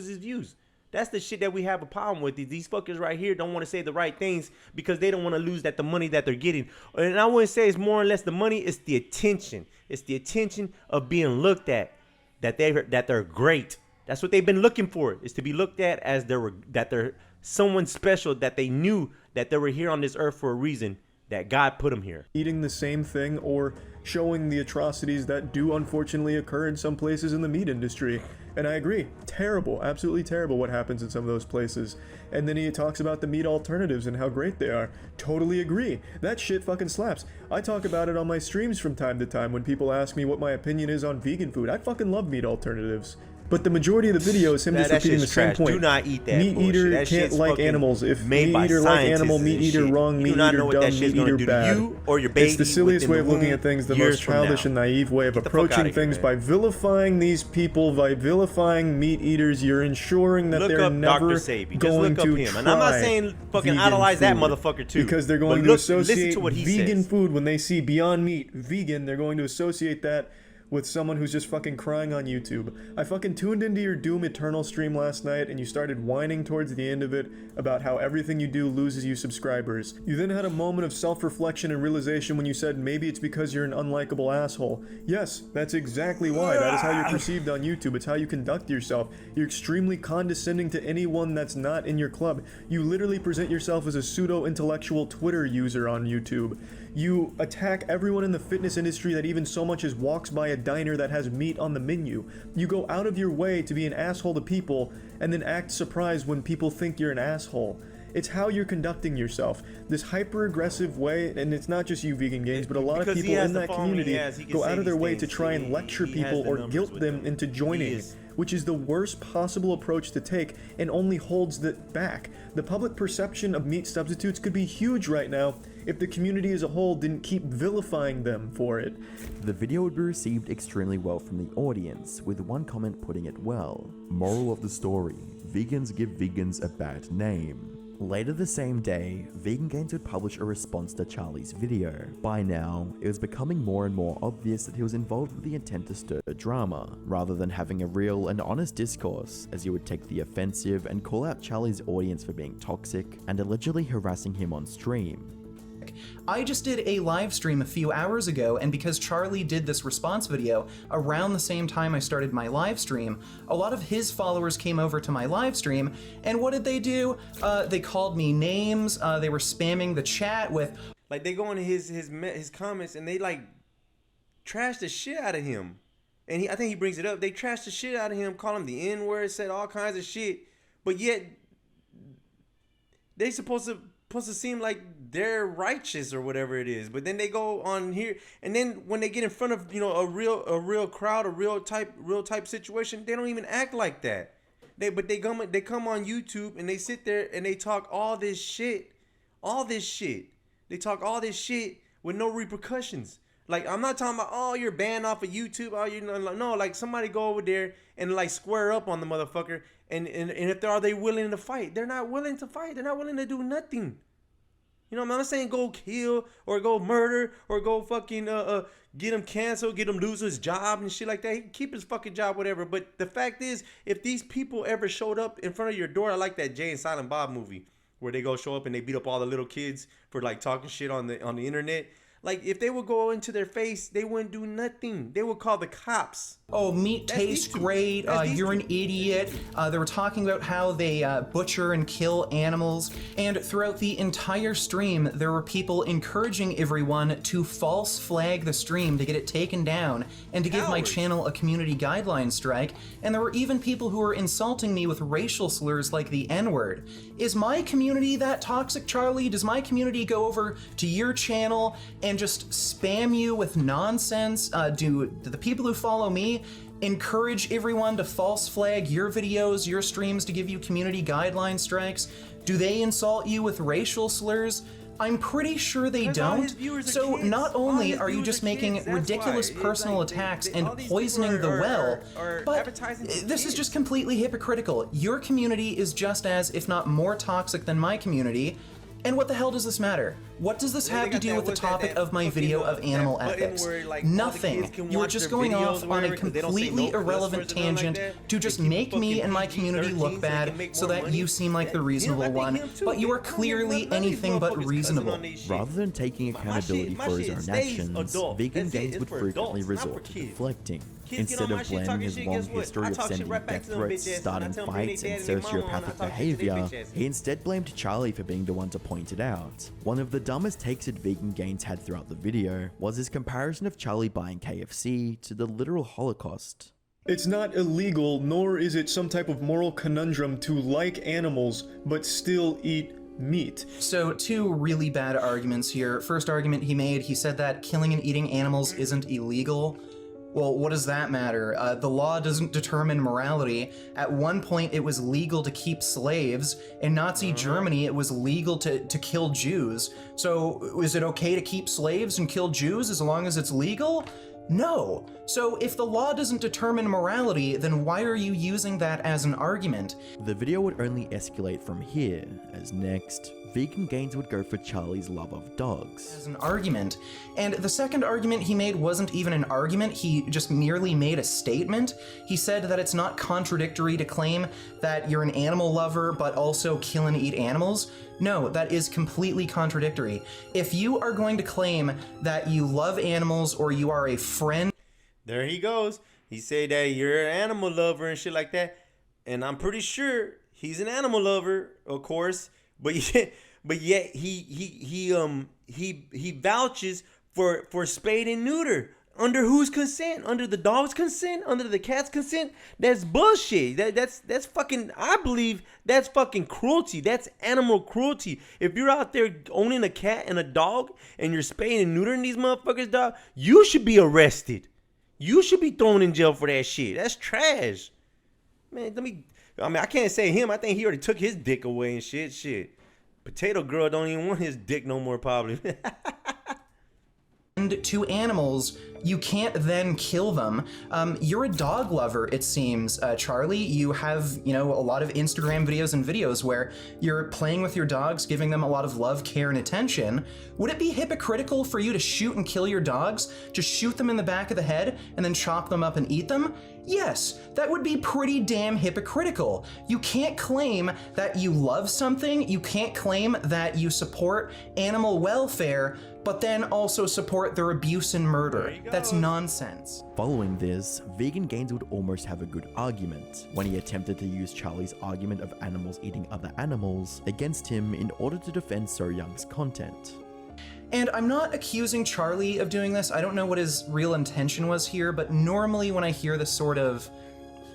his views. That's the shit that we have a problem with. These fuckers right here don't want to say the right things because they don't want to lose the money that they're getting. And I wouldn't say it's more or less the money, it's the attention. It's the attention of being looked at, that they're great. That's what they've been looking for, is to be looked at as that they're someone special, that they knew that they were here on this earth for a reason, that God put them here. Eating the same thing or showing the atrocities that do unfortunately occur in some places in the meat industry. And I agree, terrible, absolutely terrible what happens in some of those places. And then he talks about the meat alternatives and how great they are. Totally agree. That shit fucking slaps. I talk about it on my streams from time to time when people ask me what my opinion is on vegan food. I fucking love meat alternatives. But the majority of the video is him just repeating the same point. Do not eat that meat bullshit. eater That can't shit's like fucking animals. If made meat by eater like animal, scientists meat and eater shit. wrong, You meat do not eater know what dumb, that shit's meat gonna eater do to bad. you or your baby It's the silliest within way the of looking womb at things, the years most from childish now. and naive way of Get the fuck approaching outta here, things man. by vilifying these people, by vilifying meat eaters. You're ensuring that Look they're up never Dr. Sabi. Just going look up to him. try And I'm not saying fucking vegan idolize that food, motherfucker too. because they're going But to listen associate to what he vegan says. food when they see Beyond Meat vegan. They're going to associate that with someone who's just fucking crying on YouTube. I fucking tuned into your Doom Eternal stream last night, and you started whining towards the end of it about how everything you do loses you subscribers. You then had a moment of self-reflection and realization when you said maybe it's because you're an unlikable asshole. Yes, that's exactly why. That is how you're perceived on YouTube. It's how you conduct yourself. You're extremely condescending to anyone that's not in your club. You literally present yourself as a pseudo-intellectual Twitter user on YouTube. You attack everyone in the fitness industry that even so much as walks by a diner that has meat on the menu. You go out of your way to be an asshole to people and then act surprised when people think you're an asshole. It's how you're conducting yourself. This hyper-aggressive way, and it's not just you, Vegan Gains, but a lot of Because people he has in the that following he community has, he can go say out of their these way to things. try and lecture He has people the or numbers guilt with them him. into joining, which is the worst possible approach to take and only holds it back. The public perception of meat substitutes could be huge right now if the community as a whole didn't keep vilifying them for it. The video would be received extremely well from the audience, with one comment putting it well. Moral of the story: vegans give vegans a bad name. Later the same day, Vegan Gains would publish a response to Charlie's video. By now, it was becoming more and more obvious that he was involved with the intent to stir drama, rather than having a real and honest discourse, as he would take the offensive and call out Charlie's audience for being toxic and allegedly harassing him on stream. I just did a live stream a few hours ago, and because Charlie did this response video around the same time I started my live stream, a lot of his followers came over to my live stream, and what did they do? They called me names, they were spamming the chat with... Like, they go into his comments and they, like, trash the shit out of him. And I think he brings it up. They trash the shit out of him, call him the N-word, said all kinds of shit. But yet, they supposed to supposed to seem like they're righteous or whatever it is, but then they go on here, and then when they get in front of, you know, a real crowd, a real type situation, they don't even act like that. They come on YouTube and they sit there and they talk all this shit. They talk all this shit with no repercussions. Like, I'm not talking about, oh, you're banned off of YouTube. Oh, you know, no, like, somebody go over there and like square up on the motherfucker. And if they willing to fight, they're not willing to fight. They're not willing to do nothing. You know, I'm not saying go kill or go murder or go fucking get him canceled, get him lose his job and shit like that. He can keep his fucking job, whatever. But the fact is, if these people ever showed up in front of your door, I like that Jay and Silent Bob movie where they go show up and they beat up all the little kids for like talking shit on the internet. Like, if they would go into their face, they wouldn't do nothing. They would call the cops. Oh, meat tastes great. You're an idiot. They were talking about how they butcher and kill animals. And throughout the entire stream, there were people encouraging everyone to false flag the stream to get it taken down and to give my channel a community guideline strike. And there were even people who were insulting me with racial slurs like the N-word. Is my community that toxic, Charlie? Does my community go over to your channel and just spam you with nonsense? Do the people who follow me encourage everyone to false flag your videos, your streams to give you community guideline strikes? Do they insult you with racial slurs? I'm pretty sure they don't. So not only are you just making ridiculous personal attacks and poisoning the well, but this is just completely hypocritical. Your community is just as, if not more toxic than my community. And what the hell does this matter? What does this have to do with the topic of my video of animal ethics? Nothing. You are just going off on a completely irrelevant tangent to just make me and my community look bad so that you seem like the reasonable one, but you are clearly anything but reasonable. Rather than taking accountability for his own actions, Vegan Gains would frequently resort to deflecting. Instead of blaming his long history of sending death threats, starting fights, and sociopathic behavior, he instead blamed Charlie for being the one to point it out. One of the dumbest takes that Vegan Gains had throughout the video was his comparison of Charlie buying KFC to the literal Holocaust. It's not illegal, nor is it some type of moral conundrum to like animals, but still eat meat. So, two really bad arguments here. First argument he made, he said that killing and eating animals isn't illegal. Well, what does that matter? The law doesn't determine morality. At one point, it was legal to keep slaves. In Nazi Germany, it was legal to kill Jews. So, is it okay to keep slaves and kill Jews as long as it's legal? No. So, if the law doesn't determine morality, then why are you using that as an argument? The video would only escalate from here, as next, Vegan Gains would go for Charlie's love of dogs. As an argument. And the second argument he made wasn't even an argument, he just merely made a statement. He said that it's not contradictory to claim that you're an animal lover but also kill and eat animals. No, that is completely contradictory. If you are going to claim that you love animals or you are a friend... There he goes. He said that you're an animal lover and shit like that. And I'm pretty sure he's an animal lover, of course. But yet he vouches for spade and neuter. Under whose consent? Under the dog's consent? Under the cat's consent? That's bullshit. That's fucking, I believe that's fucking cruelty. That's animal cruelty. If you're out there owning a cat and a dog and you're spaying and neutering these motherfuckers, dog, you should be arrested. You should be thrown in jail for that shit. That's trash. Man, I can't say him. I think he already took his dick away and shit. Potato Girl don't even want his dick no more, probably. And to animals, you can't then kill them. You're a dog lover, it seems, Charlie. You have, a lot of Instagram videos and videos where you're playing with your dogs, giving them a lot of love, care, and attention. Would it be hypocritical for you to shoot and kill your dogs? Just shoot them in the back of the head and then chop them up and eat them? Yes, that would be pretty damn hypocritical. You can't claim that you love something, you can't claim that you support animal welfare, but then also support their abuse and murder. That's nonsense. Following this, Vegan Gains would almost have a good argument when he attempted to use Charlie's argument of animals eating other animals against him in order to defend So Young's content. And I'm not accusing Charlie of doing this. I don't know what his real intention was here, but normally when I hear this sort of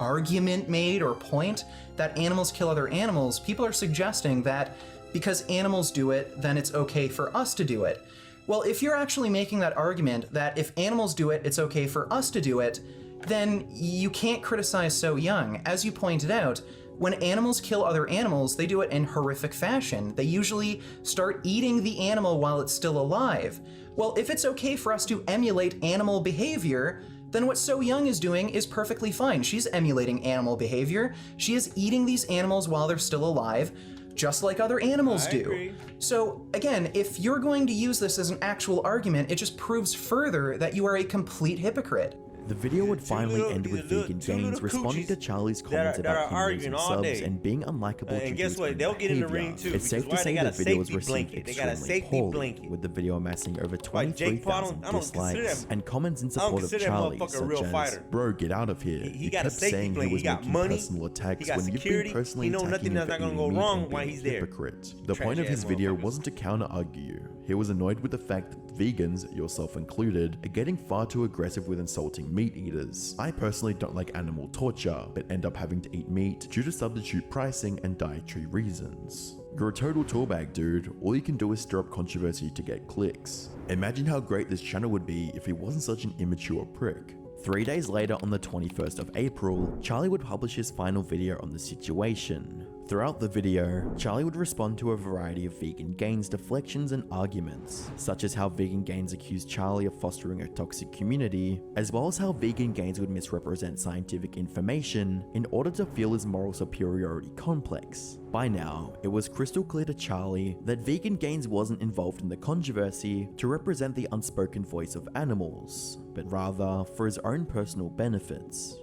argument made or point that animals kill other animals, people are suggesting that because animals do it, then it's okay for us to do it. Well, if you're actually making that argument that if animals do it, it's okay for us to do it, then you can't criticize So Young. As you pointed out, when animals kill other animals, they do it in horrific fashion. They usually start eating the animal while it's still alive. Well, if it's okay for us to emulate animal behavior, then what So Young is doing is perfectly fine. She's emulating animal behavior. She is eating these animals while they're still alive, just like other animals do. Agree. So again, if you're going to use this as an actual argument, it just proves further that you are a complete hypocrite. The video would finally end with Vegan Gains responding to Charlie's comments about him losing subs and being unlikable And due guess to what? his They'll own get in the behavior. ring too. It's safe to say the video was received extremely poorly, with the video amassing over 23,000 dislikes and comments in support of Charlie, such as, "Bro, get out of here." He kept saying he was making personal attacks when you've been personally attacking him for eating meat and being a hypocrite. The point of his video wasn't to counter-argue. He was annoyed with the fact that vegans, yourself included, are getting far too aggressive with insulting meat eaters. I personally don't like animal torture, but end up having to eat meat due to substitute pricing and dietary reasons. You're a total toolbag, dude. All you can do is stir up controversy to get clicks. Imagine how great this channel would be if he wasn't such an immature prick. 3 days later, on the 21st of April, Charlie would publish his final video on the situation. Throughout the video, Charlie would respond to a variety of Vegan Gains deflections and arguments, such as how Vegan Gains accused Charlie of fostering a toxic community, as well as how Vegan Gains would misrepresent scientific information in order to fuel his moral superiority complex. By now, it was crystal clear to Charlie that Vegan Gains wasn't involved in the controversy to represent the unspoken voice of animals, but rather for his own personal benefits.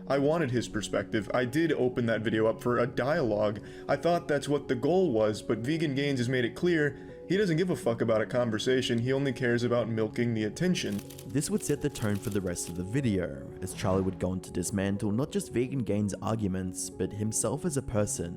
I wanted his perspective. I did open that video up for a dialogue. I thought that's what the goal was, but Vegan Gains has made it clear he doesn't give a fuck about a conversation, he only cares about milking the attention. This would set the tone for the rest of the video, as Charlie would go on to dismantle not just Vegan Gains' arguments, but himself as a person.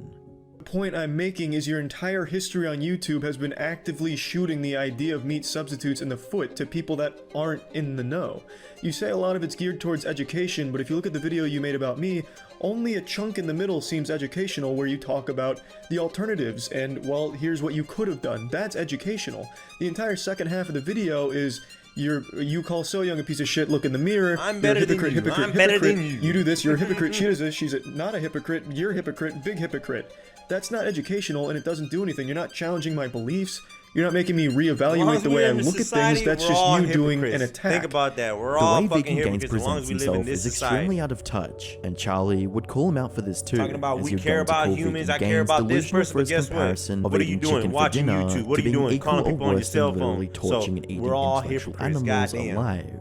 The point I'm making is your entire history on YouTube has been actively shooting the idea of meat substitutes in the foot to people that aren't in the know. You say a lot of it's geared towards education, but if you look at the video you made about me, only a chunk in the middle seems educational where you talk about the alternatives and, well, here's what you could have done. That's educational. The entire second half of the video is you call So Young a piece of shit, look in the mirror, I'm better than you. I'm better than you. You do this, you're a hypocrite, she does this, she's not a hypocrite, you're a hypocrite, big hypocrite. That's not educational and it doesn't do anything. You're not challenging my beliefs. You're not making me reevaluate the way I look at things. That's just you doing an attack. Think about that. We're all the way fucking Vegan Gains hypocrites as long as presents we live in himself this is society. extremely out of touch, and Charlie would call him out for this too. Talking about as we he'd care go on to about call humans, Vegan I care Gains about this delusional person, for but his guess what? comparison of What are you eating doing? chicken for Watching dinner YouTube. What to are you being doing? equal Calling or people on your worse than cell literally phone. torching So and eating we're all intellectual hypocrites, animals goddamn. alive.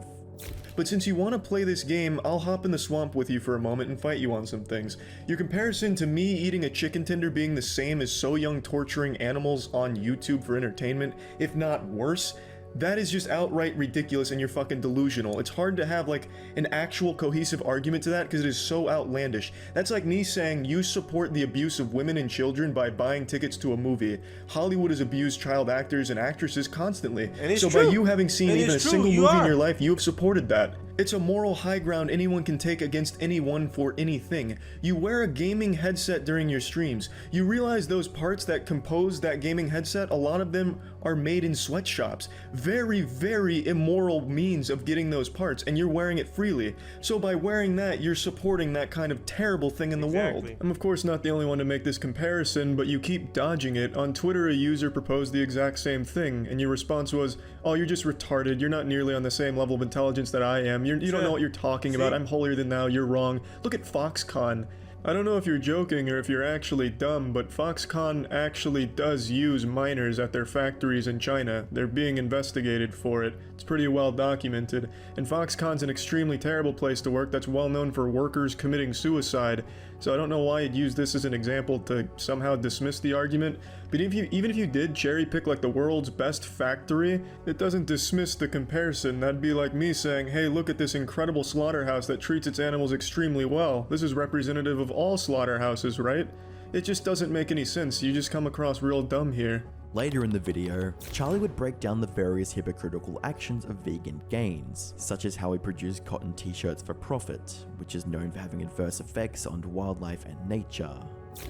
But since you want to play this game, I'll hop in the swamp with you for a moment and fight you on some things. Your comparison to me eating a chicken tender being the same as So Young torturing animals on YouTube for entertainment, if not worse, that is just outright ridiculous and you're fucking delusional. It's hard to have like an actual cohesive argument to that because it is so outlandish. That's like me saying you support the abuse of women and children by buying tickets to a movie. Hollywood has abused child actors and actresses constantly. So by you having seen even a single movie in your life, you have supported that. It's a moral high ground anyone can take against anyone for anything. You wear a gaming headset during your streams. You realize those parts that compose that gaming headset, a lot of them are made in sweatshops. Very, very immoral means of getting those parts, and you're wearing it freely. So by wearing that, you're supporting that kind of terrible thing in the world. I'm of course not the only one to make this comparison, but you keep dodging it. On Twitter, a user proposed the exact same thing, and your response was, "Oh, you're just retarded. You're not nearly on the same level of intelligence that I am. You don't know what you're talking about. I'm holier than thou. You're wrong. Look at Foxconn." I don't know if you're joking or if you're actually dumb, but Foxconn actually does use minors at their factories in China. They're being investigated for it. It's pretty well documented. And Foxconn's an extremely terrible place to work that's well known for workers committing suicide. So I don't know why you'd use this as an example to somehow dismiss the argument. But even if you did cherry pick like the world's best factory, it doesn't dismiss the comparison. That'd be like me saying, hey, look at this incredible slaughterhouse that treats its animals extremely well. This is representative of all slaughterhouses, right? It just doesn't make any sense. You just come across real dumb here. Later in the video, Charlie would break down the various hypocritical actions of Vegan Gains, such as how he produced cotton t-shirts for profit, which is known for having adverse effects on wildlife and nature.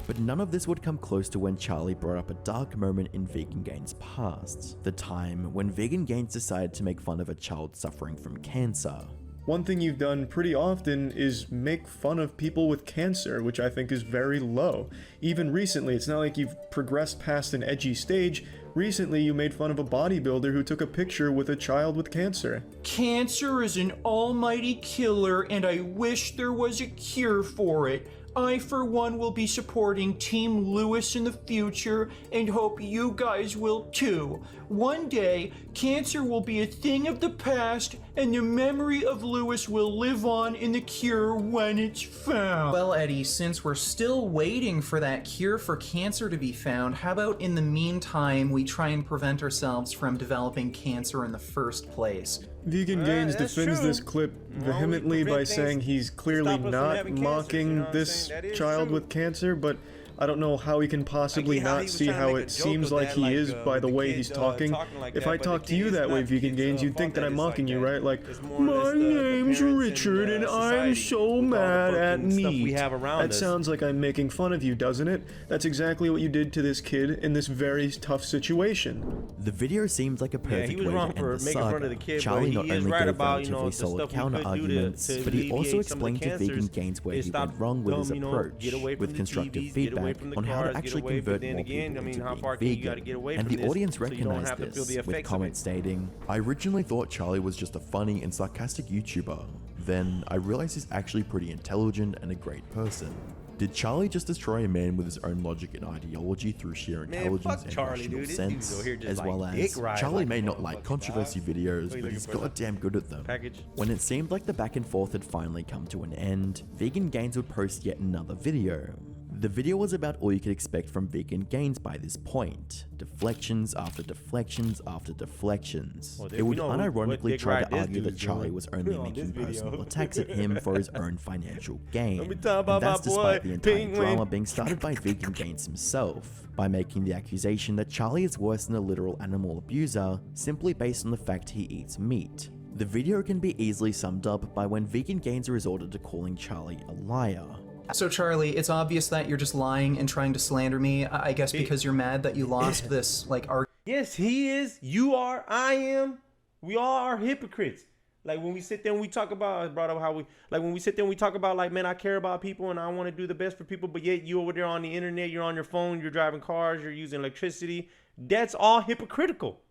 But none of this would come close to when Charlie brought up a dark moment in Vegan Gains' past, the time when Vegan Gains decided to make fun of a child suffering from cancer. One thing you've done pretty often is make fun of people with cancer, which I think is very low. Even recently, it's not like you've progressed past an edgy stage. Recently, you made fun of a bodybuilder who took a picture with a child with cancer. Cancer is an almighty killer, and I wish there was a cure for it. I, for one, will be supporting Team Lewis in the future and hope you guys will too. One day, cancer will be a thing of the past and the memory of Lewis will live on in the cure when it's found. Well, Eddie, since we're still waiting for that cure for cancer to be found, how about in the meantime we try and prevent ourselves from developing cancer in the first place? Vegan Gains that's defends true. this clip vehemently by saying he's clearly not mocking this child with cancer, but I don't know how he can possibly not see how it seems like he is by the way he's talking. If I talk to you that way, Vegan Gains, you'd think that I'm mocking you, right? Like, my name's Richard and I'm so mad at me. That sounds like I'm making fun of you, doesn't it? That's exactly what you did to this kid in this very tough situation. The video seems like a perfect he was way wrong to end for the making fun saga. of the kid, Charlie but not he is only right gave about, you know, relatively the solid stuff we counter could do arguments, to but he also alleviate some of the explained to Vegan cancers Gains where is he stop went wrong with his them, you know, approach, get away with from the constructive TVs, get away feedback from the on how cars, to get actually away, but convert then more again, people I mean, into how being far can you gotta vegan. get away And from the this audience so you don't recognized have to feel this, the with effects of comments it? stating, "I originally thought Charlie was just a funny and sarcastic YouTuber. Then I realized he's actually pretty intelligent and a great person. Did Charlie just destroy a man with his own logic and ideology through sheer intelligence and Charlie, rational dude. This sense? dude's over here just As well like as, dick riding Charlie like may a not like motherfucking controversy dog. videos, What are you but he's looking for? goddamn good at them." Package. When it seemed like the back and forth had finally come to an end, Vegan Gains would post yet another video. The video was about all you could expect from Vegan Gains by this point. Deflections after deflections after deflections. Well, It would we know what unironically dick try ride to this argue that dude's Charlie doing was only on making this video. personal attacks at him for his own financial gain. Let me talk about And that's my despite boy, the entire Penguin. drama being started by Vegan Gains himself, by making the accusation that Charlie is worse than a literal animal abuser simply based on the fact he eats meat. The video can be easily summed up by when Vegan Gains resorted to calling Charlie a liar. So Charlie, it's obvious that you're just lying and trying to slander me, I guess because you're mad that you lost this, like, argument. Yes, he is. You are. I am. We all are hypocrites. Like when we sit there and we talk about, I brought up how we, like when we sit there and we talk about like, man, I care about people and I want to do the best for people, but yet you over there on the internet, you're on your phone, you're driving cars, you're using electricity. That's all hypocritical.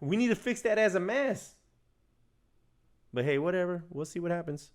We need to fix that as a mass. But hey, whatever. We'll see what happens.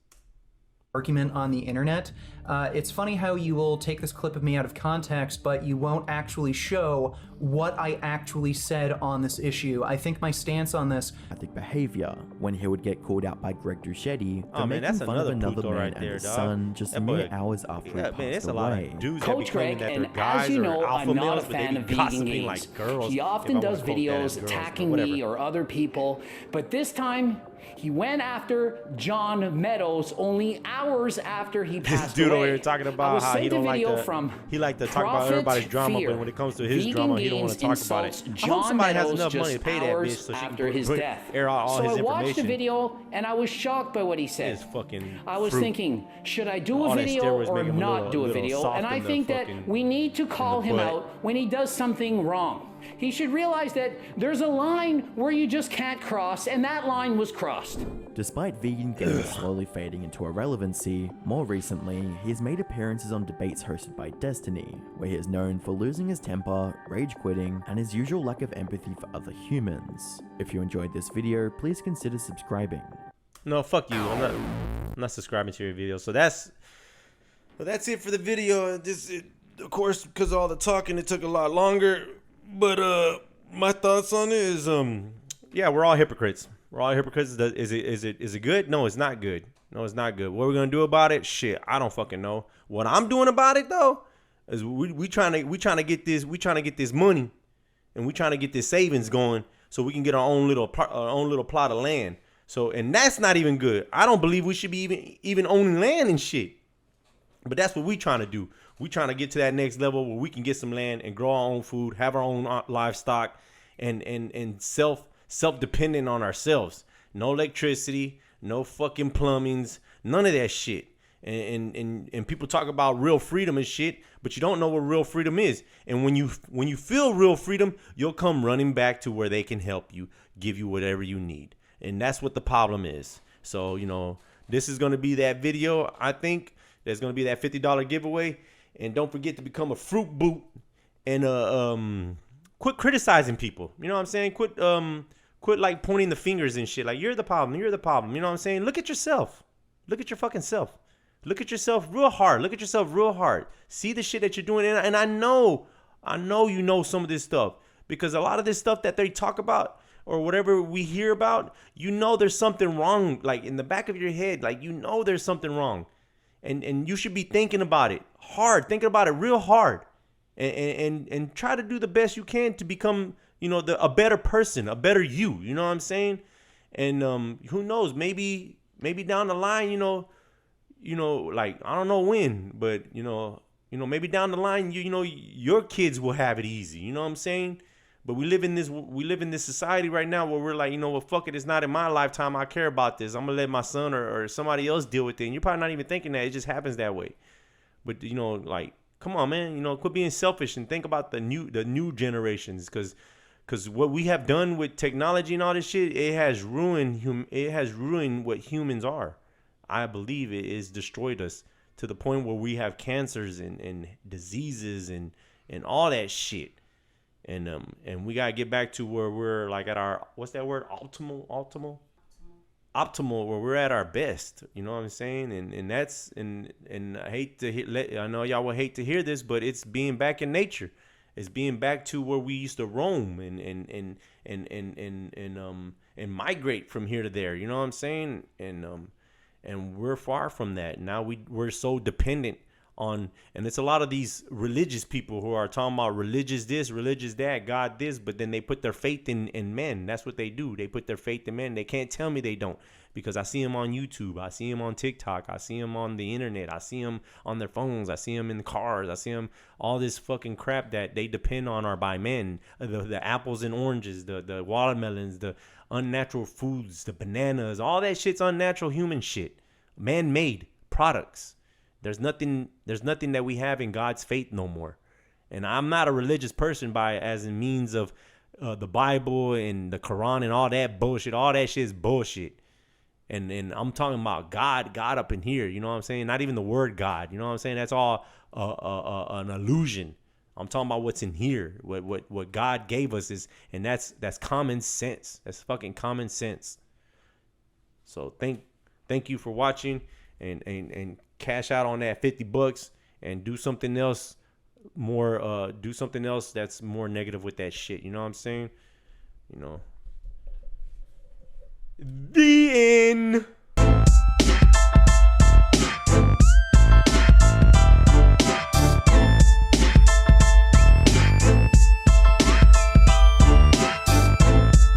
Argument on the internet. It's funny how you will take this clip of me out of context, but you won't actually show what I actually said on this issue. I think my stance on this, Behavior when he would get called out by Greg Duchetti for Oh, man, making that's fun of another another puto man right and there, his dog. son just That mere boy- hours after he Yeah, passed man, it's a away. lot of dudes that be Coach claiming Greg, that and they're guys as you or know, alpha I'm not males, a but they fan be of Vegan gossiping Gains. like girls. He if I often wanna does quote that as videos girls, attacking whatever. me or other people, but this time he went after John Meadows only hours after he This passed dude away. over here talking I about was how he sent a don't like video to, from he like to talk about Profit everybody's drama, Fear. but when it comes to his Vegan drama, he don't want to talk Gains about it. insults I hope John somebody has Meadows enough money to just pay that bitch hours so she after can his death. air out all so his I watched the information. video and I was shocked by what he said. His fucking I was fruit. thinking, should I do All a that video steroids or make him a not little- do a little video? soft And I in the think that fucking- we need to call him butt. out when he does something wrong. He should realize that there's a line where you just can't cross, and that line was crossed. Despite Vegan Gains slowly fading into irrelevancy, more recently, he has made appearances on debates hosted by Destiny, where he is known for losing his temper, rage quitting, and his usual lack of empathy for other humans. If you enjoyed this video, please consider subscribing. No, fuck you. I'm not subscribing to your video. So that's it for the video. Of course, because of all the talking, it took a lot longer. But my thoughts on it is, yeah, we're all hypocrites. We're all hypocrites. Is it good? No, it's not good. No, it's not good. What are we gonna do about it? Shit, I don't fucking know. What I'm doing about it though is we trying to get this money, and we trying to get this savings going so we can get our own little plot of land. So, and that's not even good. I don't believe we should be even owning land and shit. But that's what we trying to do. We trying to get to that next level where we can get some land and grow our own food, have our own livestock, and self-dependent on ourselves. No electricity, no fucking plumbings, none of that shit. And people talk about real freedom and shit, but you don't know what real freedom is. And when you feel real freedom, you'll come running back to where they can help you, give you whatever you need. And that's what the problem is. So, you know, this is going to be that video. I think there's going to be that $50 giveaway. And don't forget to become a fruit boot and quit criticizing people. You know what I'm saying? Quit like pointing the fingers and shit. Like, you're the problem. You're the problem. You know what I'm saying? Look at yourself. Look at your fucking self. Look at yourself real hard. Look at yourself real hard. See the shit that you're doing. And I know you know some of this stuff, because a lot of this stuff that they talk about or whatever we hear about, you know there's something wrong, like in the back of your head, like you know there's something wrong. And you should be thinking about it hard, thinking about it real hard. And try to do the best you can to become, you know, a better person, a better you. You know what I'm saying? And who knows, maybe down the line, you know, like, I don't know when, but you know, maybe down the line, you know, your kids will have it easy. You know what I'm saying? But we live in this society right now where we're like, you know what, fuck it, it's not in my lifetime. I care about this. I'm gonna let my son or somebody else deal with it. And you're probably not even thinking that. It just happens that way. But you know, like, come on, man. You know, quit being selfish and think about the new generations, because what we have done with technology and all this shit, it has ruined what humans are. I believe it has destroyed us to the point where we have cancers and diseases and all that shit. And we gotta get back to where we're like at our, what's that word? Optimal, where we're at our best. You know what I'm saying? And that's and I hate to I know y'all will hate to hear this, but it's being back in nature. It's being back to where we used to roam and migrate from here to there. You know what I'm saying? And we're far from that. Now we're so dependent on, and it's a lot of these religious people who are talking about religious this, religious that, God this, but then they put their faith in men. That's what they do. They put their faith in men. They can't tell me they don't, because I see them on YouTube. I see them on TikTok. I see them on the internet. I see them on their phones. I see them in the cars. I see them, all this fucking crap that they depend on are by men. The apples and oranges, the watermelons, the unnatural foods, the bananas, all that shit's unnatural human shit. Man-made products. There's nothing that we have in God's faith no more. And I'm not a religious person as in means of the Bible and the Quran and all that bullshit. All that shit is bullshit. And I'm talking about God up in here. You know what I'm saying? Not even the word God. You know what I'm saying? That's all an illusion. I'm talking about what's in here. What God gave us is, and that's common sense. That's fucking common sense. So thank you for watching, and cash out on that $50 and do something else more. Do something else that's more negative with that shit. You know what I'm saying? You know. The end.